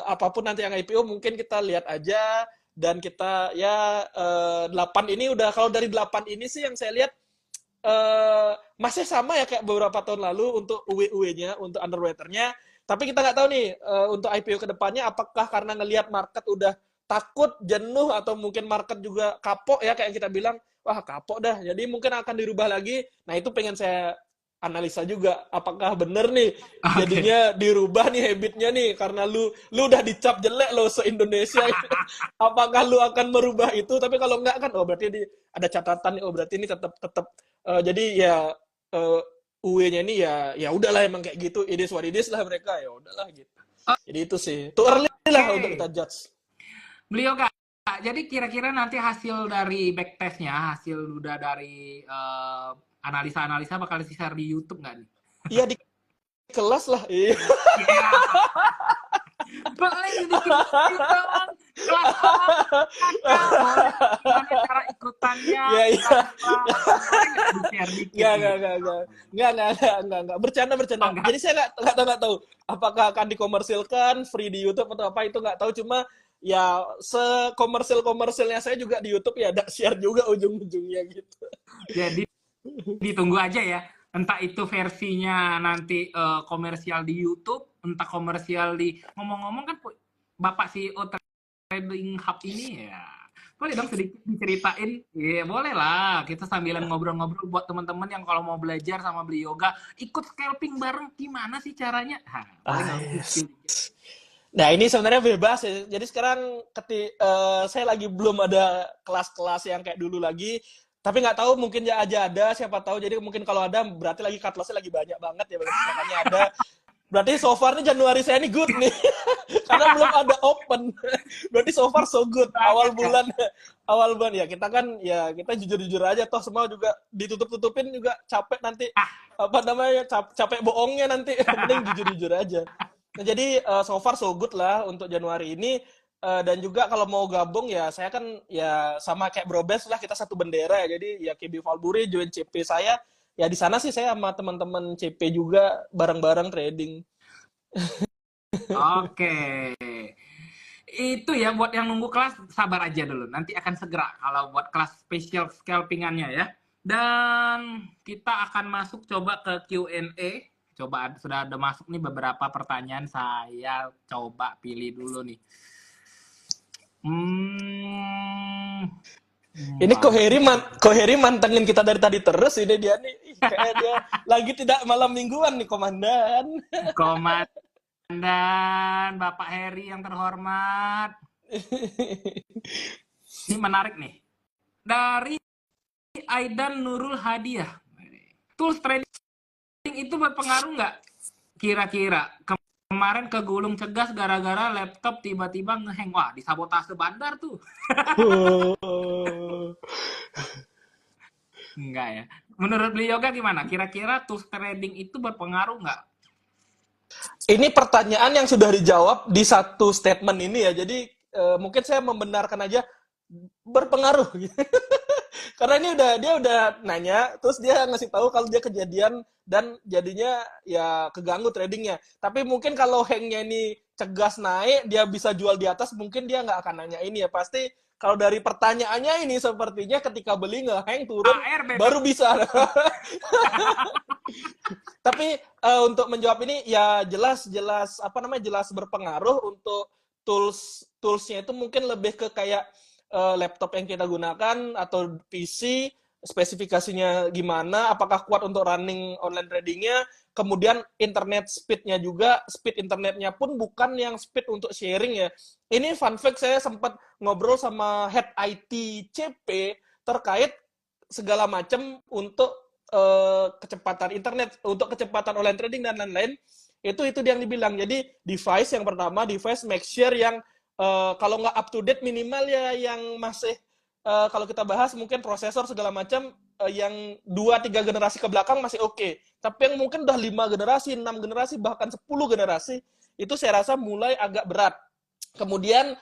apapun nanti yang IPO mungkin kita lihat aja dan kita ya 8 ini udah kalau dari 8 ini sih yang saya lihat masih sama ya kayak beberapa tahun lalu untuk UE-nya, untuk underwater-nya. Tapi kita nggak tahu nih untuk IPO ke depannya apakah karena ngelihat market udah takut, jenuh atau mungkin market juga kapok ya kayak kita bilang wah kapok dah, jadi mungkin akan dirubah lagi. Nah itu pengen saya analisa juga, apakah bener nih jadinya dirubah nih habitnya nih, karena lu udah dicap jelek lo se-Indonesia. Apakah lu akan merubah itu? Tapi kalau enggak kan, oh berarti ada catatan nih, oh berarti ini tetap jadi ya UE-nya ini ya udahlah emang kayak gitu, it is what it is lah mereka, ya udahlah gitu. Jadi itu sih, too early lah untuk kita judge. Beliau Kak, jadi kira-kira nanti hasil dari backtestnya, hasil udah dari analisa-analisa bakal di-share di YouTube nggak nih? Iya di kelas lah. Iya. Boleh jadi kita kelas gimana cara ikutan pertanyaannya, Ya, iya. kira-kira boleh nggak di-share dikit nih? Enggak. Bercanda. Oh, enggak. Jadi saya nggak tahu apakah akan dikomersilkan free di YouTube atau apa, itu nggak tahu. Cuma ya sekomersil-komersilnya saya juga di YouTube ya ada share juga ujung-ujungnya gitu. Jadi ditunggu aja ya. Entah itu versinya nanti komersial di YouTube, entah komersial di ngomong-ngomong kan Bapak CEO Trading Hub ini ya. Boleh dong sedikit diceritain? Ya boleh lah. Kita sambilan ngobrol-ngobrol buat teman-teman yang kalau mau belajar sama beli yoga, ikut scalping bareng gimana sih caranya? Boleh nggak Yes. sedikit? Nah, ini sebenarnya bebas ya. Jadi sekarang saya lagi belum ada kelas-kelas yang kayak dulu lagi. Tapi nggak tahu, mungkin ya aja ada, siapa tahu. Jadi mungkin kalau ada, berarti lagi cut loss-nya lagi banyak banget ya. Makanya ada. Berarti so far nih Januari saya ini good nih. Karena belum ada open. Berarti so far so good. Banyak ya. Awal bulan ya kita kan ya kita jujur-jujur aja, toh semua juga ditutup-tutupin juga capek nanti. Apa namanya? Capek bohongnya nanti. Mending jujur-jujur aja. Nah, jadi so far so good lah untuk Januari ini. Dan juga kalau mau gabung ya saya kan ya sama kayak Brobes lah, kita satu bendera ya. Jadi ya KB Valburi join CP saya. Ya di sana sih saya sama teman-teman CP juga bareng-bareng trading. Oke. Itu ya buat yang nunggu kelas sabar aja dulu. Nanti akan segera kalau buat kelas spesial scalpingannya ya. Dan kita akan masuk coba ke Q&A. Coba sudah ada masuk nih beberapa pertanyaan, saya coba pilih dulu nih. Ini Koheri mantengin kita dari tadi terus, ini dia nih. Kayak dia lagi tidak malam mingguan nih, Komandan. Komandan Bapak Heri yang terhormat. Ini menarik nih. Dari Aidan Nurul Hadiah. Tools trading itu berpengaruh nggak kira-kira? Kemarin kegulung cegas gara-gara laptop tiba-tiba ngehang. Wah, disabotase bandar tuh. Enggak ya. Menurut beli yoga gimana? Kira-kira tools trading itu berpengaruh nggak? Ini pertanyaan yang sudah dijawab di satu statement ini ya. Jadi mungkin saya membenarkan aja berpengaruh. Karena ini dia udah nanya, terus dia ngasih tahu kalau dia kejadian dan jadinya ya keganggu tradingnya. Tapi mungkin kalau hangnya ini cegas naik, dia bisa jual di atas, mungkin dia nggak akan nanya ini ya. Pasti kalau dari pertanyaannya ini sepertinya ketika beli nge-hang turun baru bisa. Tapi untuk menjawab ini ya jelas berpengaruh untuk toolsnya itu mungkin lebih ke kayak laptop yang kita gunakan atau PC, spesifikasinya gimana, apakah kuat untuk running online tradingnya, kemudian internet speed-nya juga, speed internetnya pun bukan yang speed untuk sharing ya. Ini fun fact, saya sempat ngobrol sama head IT CP terkait segala macam untuk kecepatan internet, untuk kecepatan online trading dan lain-lain. Itu dia yang dibilang. Jadi device yang pertama, device make sure yang kalau nggak up to date minimal ya yang masih kalau kita bahas mungkin prosesor segala macam yang 2-3 generasi ke belakang masih oke. Tapi yang mungkin udah 5 generasi, 6 generasi, bahkan 10 generasi, itu saya rasa mulai agak berat. Kemudian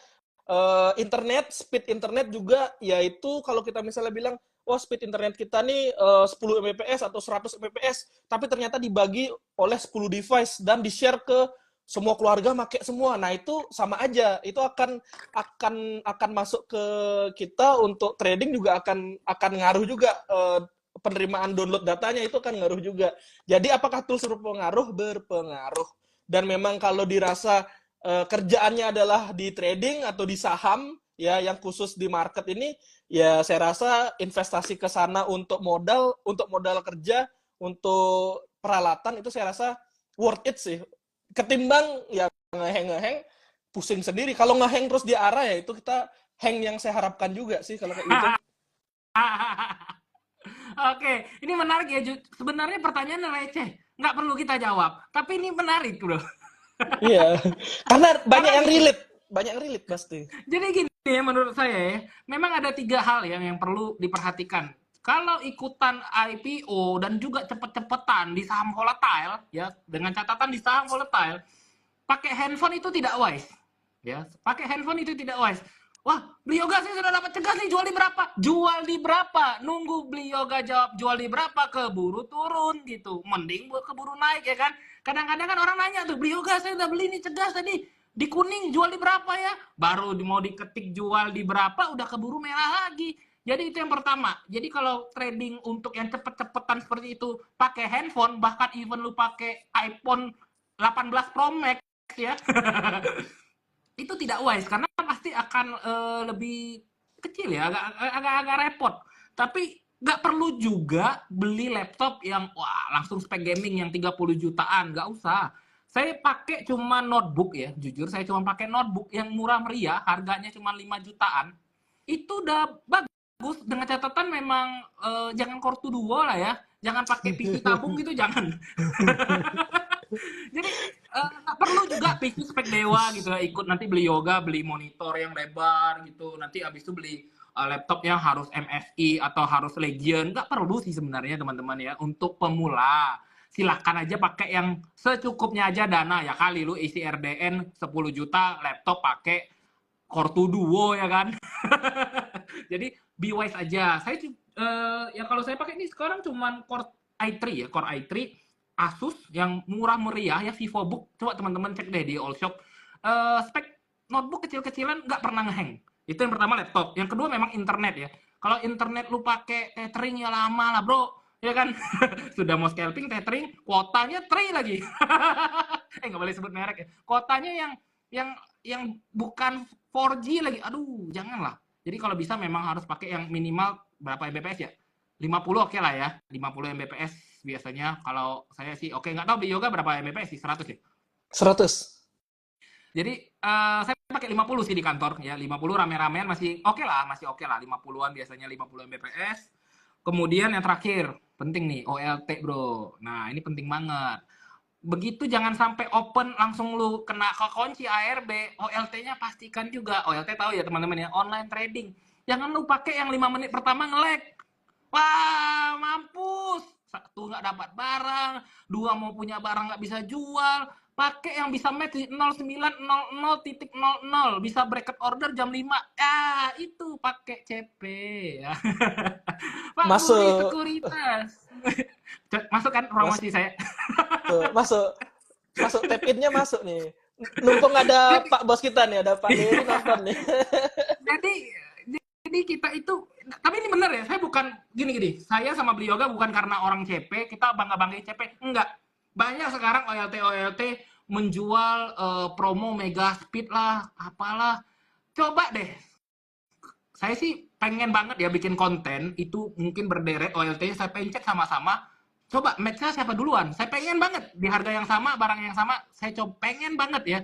internet, speed internet juga, yaitu kalau kita misalnya bilang, oh speed internet kita nih 10 Mbps atau 100 Mbps, tapi ternyata dibagi oleh 10 device dan di-share ke semua keluarga make semua. Nah, itu sama aja. Itu akan masuk ke kita untuk trading juga akan ngaruh juga penerimaan download datanya itu akan ngaruh juga. Jadi apakah tools berpengaruh? Berpengaruh. Dan memang kalau dirasa kerjaannya adalah di trading atau di saham ya yang khusus di market ini, ya saya rasa investasi ke sana untuk modal kerja, untuk peralatan itu saya rasa worth it sih. Ketimbang ya ngeheng pusing sendiri. Kalau ngeheng terus di arah ya itu kita hang yang saya harapkan juga sih kalau kayak gitu. Oke, ini menarik ya. Sebenarnya pertanyaannya receh, nggak perlu kita jawab. Tapi ini menarik, bro. Iya, karena banyak yang relate pasti. Jadi gini ya menurut saya ya, memang ada 3 hal yang perlu diperhatikan. Kalau ikutan IPO dan juga cepet-cepetan di saham volatile, ya dengan catatan di saham volatile, pakai handphone itu tidak wise. Ya, pakai handphone itu tidak wise. Wah, beli yoga saya sudah dapat cegas nih, jual di berapa? Jual di berapa? Nunggu beli yoga jawab jual di berapa, keburu turun gitu. Mending buat keburu naik ya kan. Kadang-kadang kan orang nanya tuh, beli yoga saya udah beli nih cegas tadi. Di kuning jual di berapa ya? Baru mau diketik jual di berapa udah keburu merah lagi. Jadi itu yang pertama. Jadi kalau trading untuk yang cepet-cepetan seperti itu pakai handphone, bahkan even lu pakai iPhone 18 Pro Max ya. Itu tidak wise karena pasti akan lebih kecil ya, agak repot. Tapi nggak perlu juga beli laptop yang wah langsung spek gaming yang 30 jutaan, nggak usah. Saya pakai cuma notebook ya, jujur saya cuma pakai notebook yang murah meriah, harganya cuma 5 jutaan. Itu udah bagus dengan catatan memang jangan Core 2 Duo lah ya. Jangan pakai PC tabung gitu jangan. Jadi nggak perlu juga PC spek dewa gitu ya, ikut nanti beli yoga, beli monitor yang lebar gitu, nanti abis itu beli laptop yang harus MSI atau harus Legion, nggak perlu sih sebenarnya teman-teman ya, untuk pemula. Silakan aja pakai yang secukupnya aja dana ya kali lu isi RDN 10 juta, laptop pakai Core 2 Duo ya kan. Jadi be wise aja. Saya ya kalau saya pakai ini sekarang cuman Core i3 ya, Core i3 Asus yang murah meriah ya, VivoBook. Coba teman-teman cek deh di all shop. Spek notebook kecil-kecilan nggak pernah ngehang. Itu yang pertama laptop. Yang kedua memang internet ya. Kalau internet lu pakai tethering ya lama lah bro. Ya kan? Sudah mau scalping tethering, kuotanya 3 lagi. Nggak boleh sebut merek ya. Kuotanya yang bukan 4G lagi. Aduh, janganlah. Jadi kalau bisa memang harus pakai yang minimal berapa Mbps ya? 50 oke lah ya. 50 Mbps biasanya kalau saya sih oke, nggak tahu beli yoga berapa Mbps sih, 100 ya? 100. Jadi saya pakai 50 sih di kantor ya, 50 rame-ramean masih oke lah, 50-an biasanya 50 Mbps. Kemudian yang terakhir, penting nih, OLT bro. Nah ini penting banget. Begitu jangan sampai open langsung lu kena ke kunci ARB, OLT-nya pastikan juga. OLT tahu ya teman-teman ya, online trading. Jangan lu pakai yang 5 menit pertama nge-lag. Wah, mampus. Satu nggak dapat barang, dua mau punya barang nggak bisa jual, pakai yang bisa match di 0900.00, bisa bracket order jam 5. Ya, itu pakai CP ya. Pak Guri Masuk. Sekuritas. Masuk kan promosi saya? Tuh, masuk tap in-nya masuk nih. Numpung ada Jadi, Pak Bos kita nih, ada Pak Dewi nonton nih. jadi jadi kita itu, tapi ini benar ya, saya bukan gini, saya sama beli yoga bukan karena orang CP, kita banggain CP, enggak. Banyak sekarang OLT menjual promo mega speed lah, apalah. Coba deh, saya sih pengen banget ya bikin konten, itu mungkin berderet OLT-nya, saya pengen cek sama-sama, coba match-nya siapa duluan, saya pengen banget, di harga yang sama, barang yang sama, saya coba, pengen banget ya,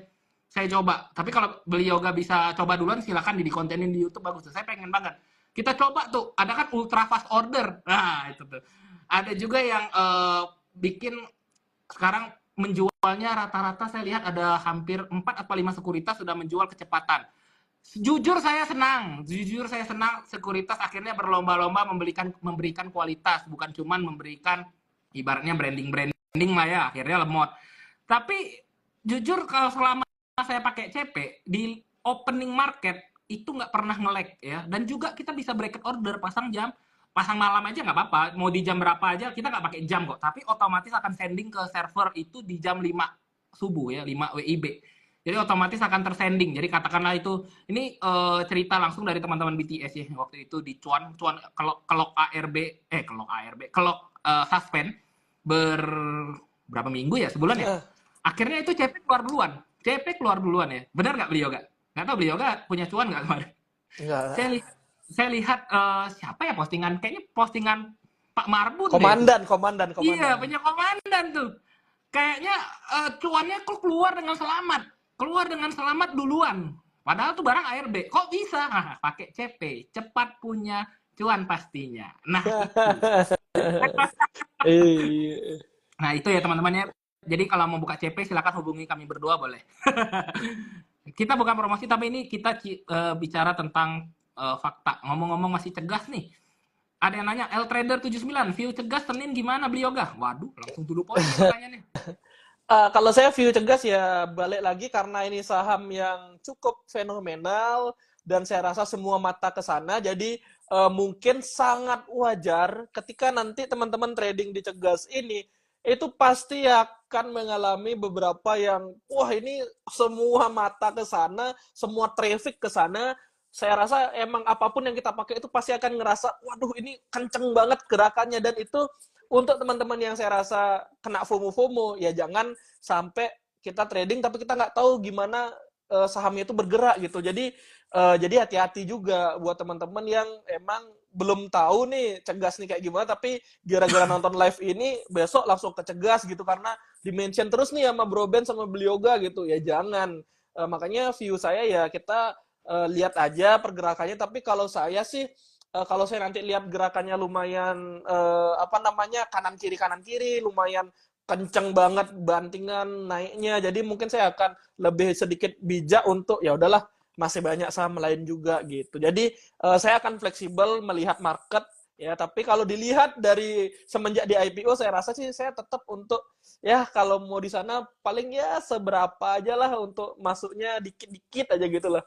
saya coba. Tapi kalau beli yoga bisa coba duluan, silakan di kontenin di YouTube, bagus tuh. Saya pengen banget. Kita coba tuh, ada kan ultra fast order. Nah, itu tuh. Ada juga yang bikin sekarang menjualnya rata-rata saya lihat ada hampir 4 atau 5 sekuritas sudah menjual kecepatan. Jujur saya senang sekuritas akhirnya berlomba-lomba memberikan kualitas, bukan cuman memberikan ibaratnya branding lah ya, akhirnya lemot. Tapi jujur kalau selama saya pakai CP di opening market itu nggak pernah nge-lag ya, dan juga kita bisa bracket order, pasang jam, pasang malam aja nggak apa-apa, mau di jam berapa aja, kita nggak pakai jam kok, tapi otomatis akan sending ke server itu di jam 5 subuh ya, 5 WIB. Jadi otomatis akan tersending. Jadi katakanlah itu, ini cerita langsung dari teman-teman BTS ya, waktu itu di cuan kelok suspend berapa minggu ya, sebulan ya. Akhirnya itu CP keluar duluan ya. Benar nggak beli yoga? Nggak tahu beli yoga punya cuan nggak kemarin? Enggak. Saya lihat siapa ya postingan? Kayaknya postingan Pak Marbun Komandan. Iya, punya komandan tuh. Kayaknya cuannya keluar dengan selamat duluan. Padahal tuh barang ARB. Kok bisa? Nah, pakai CP, cepat punya cuan pastinya. Nah, nah itu ya teman-teman ya. Jadi kalau mau buka CP silakan hubungi kami berdua boleh. Kita bukan promosi tapi ini kita bicara tentang fakta. Ngomong-ngomong masih cegas nih. Ada yang nanya, L-Trader 79, view cegas Senin gimana beli yoga? Waduh, langsung dulu poin pertanyaannya. Kalau saya view cegas ya balik lagi karena ini saham yang cukup fenomenal dan saya rasa semua mata ke sana. Jadi mungkin sangat wajar ketika nanti teman-teman trading di Cegas ini itu pasti akan mengalami beberapa yang wah ini semua mata ke sana, semua traffic ke sana. Saya rasa emang apapun yang kita pakai itu pasti akan ngerasa waduh ini kenceng banget gerakannya, dan itu untuk teman-teman yang saya rasa kena FOMO-FOMO ya jangan sampai kita trading tapi kita nggak tahu gimana sahamnya itu bergerak gitu. Jadi hati-hati juga buat teman-teman yang emang belum tahu nih Cegas nih kayak gimana, tapi gara-gara nonton live ini besok langsung ke Cegas gitu karena di-mention terus nih sama Bro Ben sama Blioga gitu. Ya jangan. Makanya view saya ya kita lihat aja pergerakannya, tapi kalau saya sih kalau saya nanti lihat gerakannya lumayan kanan kiri lumayan kenceng banget bantingan naiknya, jadi mungkin saya akan lebih sedikit bijak untuk ya udahlah masih banyak saham lain juga gitu. Jadi saya akan fleksibel melihat market ya, tapi kalau dilihat dari semenjak di IPO saya rasa sih saya tetap untuk ya kalau mau di sana paling ya seberapa aja lah untuk masuknya dikit-dikit aja gitu lah.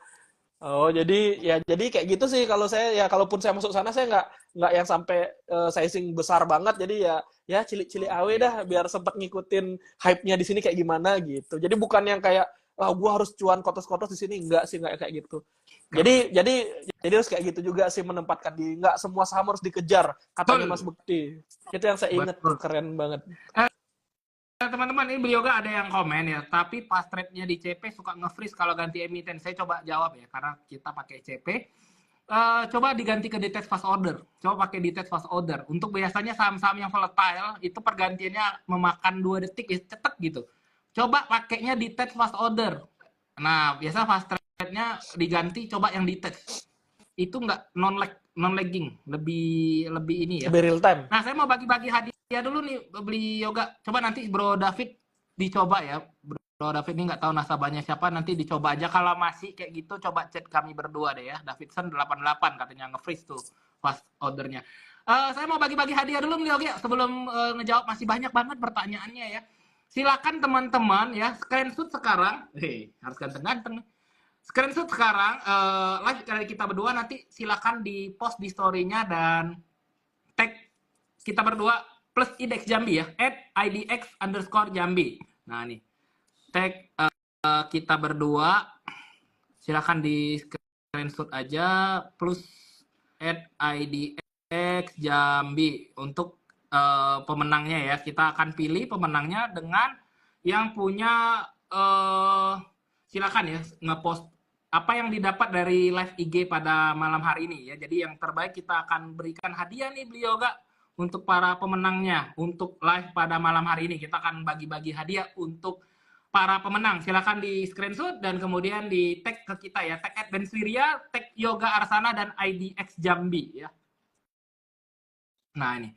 Oh, jadi kayak gitu sih kalau saya ya, kalaupun saya masuk sana saya nggak yang sampai sizing besar banget, jadi ya cilik-cilik awe dah biar sempat ngikutin hype-nya di sini kayak gimana gitu. Jadi bukan yang kayak gua harus cuan kotos-kotos di sini, enggak sih, enggak kayak gitu. Jadi harus kayak gitu juga sih menempatkan di nggak semua saham harus dikejar katanya Mas Bukti. Itu yang saya ingat tuh, keren banget. Teman-teman, ini Blioga ada yang komen ya, tapi pas trade-nya di CP suka nge-freeze kalau ganti emiten. Saya coba jawab ya, karena kita pakai CP. Coba diganti ke detach fast order. Coba pakai detach fast order. Untuk biasanya saham-saham yang volatile, itu pergantiannya memakan 2 detik, ya cetek gitu. Coba pakainya detach fast order. Nah, biasa fast trade-nya diganti, coba yang detach. Itu nggak non-lagging, lebih ini ya. Lebih real time. Nah, saya mau bagi-bagi hadiah dulu nih, beli yoga. Coba nanti Bro David dicoba ya. Bro David ini nggak tahu nasabahnya siapa, nanti dicoba aja. Kalau masih kayak gitu, coba chat kami berdua deh ya. Davidson 88 katanya nge-freeze tuh fast ordernya. Saya mau bagi-bagi hadiah dulu nih yoga, sebelum ngejawab, masih banyak banget pertanyaannya ya. Silakan teman-teman ya, screenshot sekarang. Harus ganteng-ganteng. Screenshot sekarang, live dari kita berdua, nanti silakan di post di story-nya dan tag kita berdua plus IDX Jambi ya, @IDX_Jambi. Nah nih, tag kita berdua, silakan di screenshot aja plus @IDX Jambi untuk pemenangnya ya. Kita akan pilih pemenangnya dengan yang punya silakan ya ngepost apa yang didapat dari live IG pada malam hari ini ya. Jadi yang terbaik kita akan berikan hadiah nih Blioga untuk para pemenangnya. Untuk live pada malam hari ini kita akan bagi-bagi hadiah untuk para pemenang. Silakan di screenshot dan kemudian di tag ke kita ya, tag @benswiria, tag Yoga Arsana dan IDX Jambi ya. Nah ini,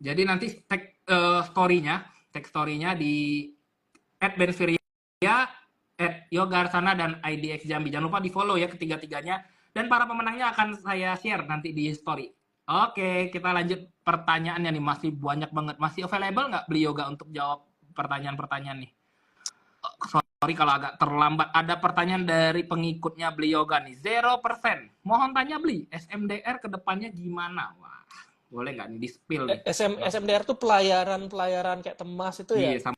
jadi nanti tag story-nya di @benswiria, Yoga Arsana dan IDX Jambi. Jangan lupa di follow ya ketiga-tiganya. Dan para pemenangnya akan saya share nanti di story. Oke, kita lanjut pertanyaannya nih. Masih banyak banget. Masih available nggak beli yoga untuk jawab pertanyaan-pertanyaan nih? Sorry kalau agak terlambat. Ada pertanyaan dari pengikutnya beli yoga nih. 0%. Mohon tanya beli, SMDR kedepannya gimana? Wah, boleh nggak nih di-spill nih? SMDR tuh pelayaran kayak Temas itu ya? Iya,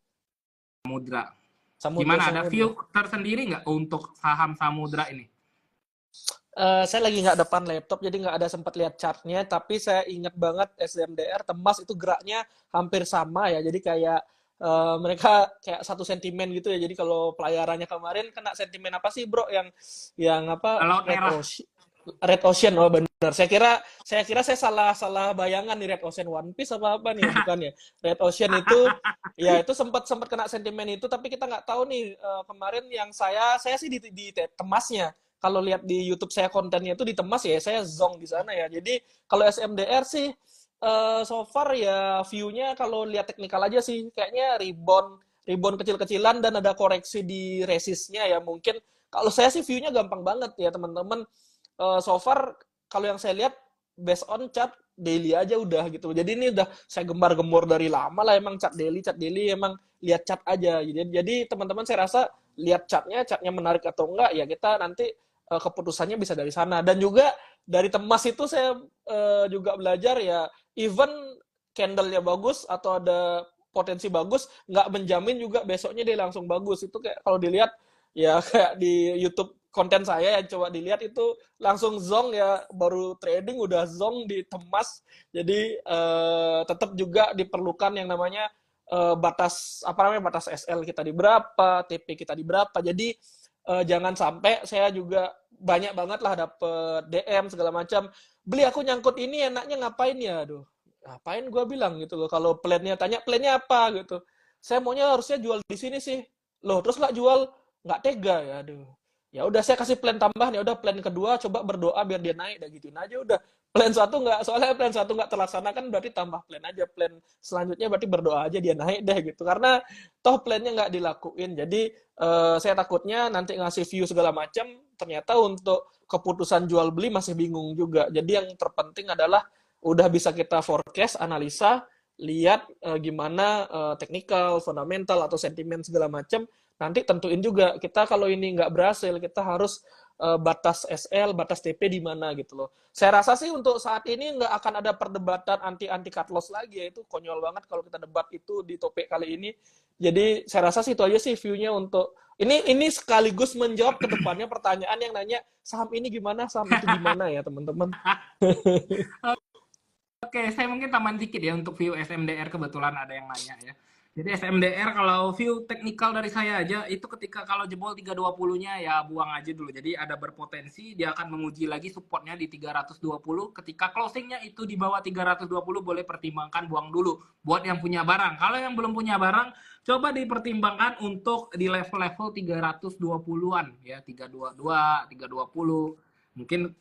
Samudra. Gimana, ada view tersendiri nggak untuk saham Samudra ini? Saya lagi nggak depan laptop, jadi nggak ada sempat lihat chartnya, tapi saya ingat banget SMDR, Temas itu geraknya hampir sama ya, jadi kayak mereka kayak satu sentimen gitu ya, jadi kalau pelayarannya kemarin kena sentimen apa sih bro, yang apa? Red Ocean, oh benar. Saya kira saya salah bayangan nih, Red Ocean One Piece apa nih, bukan ya? Red Ocean itu ya itu sempat kena sentimen itu, tapi kita nggak tahu nih kemarin yang saya sih di Temasnya. Kalau lihat di YouTube saya kontennya itu di Temas ya, saya zong di sana ya. Jadi kalau SMDR sih so far ya view-nya kalau lihat teknikal aja sih kayaknya rebound kecil-kecilan dan ada koreksi di resistnya ya. Mungkin kalau saya sih view-nya gampang banget ya teman-teman. So far kalau yang saya lihat based on chart daily aja udah gitu. Jadi ini udah saya gembar-gembor dari lama lah emang chart daily emang lihat chart aja. Jadi teman-teman saya rasa lihat chartnya menarik atau enggak ya kita nanti keputusannya bisa dari sana. Dan juga dari Temas itu saya juga belajar ya, even candle-nya bagus atau ada potensi bagus, nggak menjamin juga besoknya dia langsung bagus. Itu kayak kalau dilihat ya kayak di YouTube konten saya yang coba dilihat itu langsung zong ya, baru trading udah zong di Temas. Jadi tetap juga diperlukan yang namanya batas apa namanya, batas SL kita di berapa, TP kita di berapa. Jadi jangan sampai, saya juga banyak banget lah dapet DM segala macam, beli aku nyangkut ini enaknya ngapain ya, aduh ngapain gue bilang gitu loh, kalau plannya tanya plannya apa gitu, saya maunya harusnya jual di sini sih, loh terus nggak jual, nggak tega ya, aduh ya udah saya kasih plan tambahan, ya udah plan kedua coba berdoa biar dia naik, dah gituin aja udah. Plan satu nggak, soalnya plan satu nggak terlaksana kan berarti tambah plan aja, plan selanjutnya berarti berdoa aja dia naik deh gitu, karena toh plannya nggak dilakuin. Jadi saya takutnya nanti ngasih view segala macam, ternyata untuk keputusan jual beli masih bingung juga. Jadi yang terpenting adalah udah bisa kita forecast, analisa, lihat gimana technical, fundamental atau sentimen segala macam. Nanti tentuin juga kita kalau ini nggak berhasil, kita harus batas SL, batas TP di mana gitu loh. Saya rasa sih untuk saat ini nggak akan ada perdebatan anti cut loss lagi ya, itu konyol banget kalau kita debat itu di topik kali ini. Jadi saya rasa sih itu aja sih view-nya untuk ini sekaligus menjawab ke depannya pertanyaan yang nanya saham ini gimana, saham itu gimana ya teman-teman. Oke, saya mungkin tambahin dikit ya untuk view SMDR, kebetulan ada yang nanya ya. Jadi SMDR kalau view teknikal dari saya aja, itu ketika kalau jebol 320-nya ya buang aja dulu. Jadi ada berpotensi dia akan menguji lagi supportnya di 320. Ketika closingnya itu di bawah 320 boleh pertimbangkan buang dulu buat yang punya barang. Kalau yang belum punya barang, coba dipertimbangkan untuk di level-level 320-an ya, 322, 320. Mungkin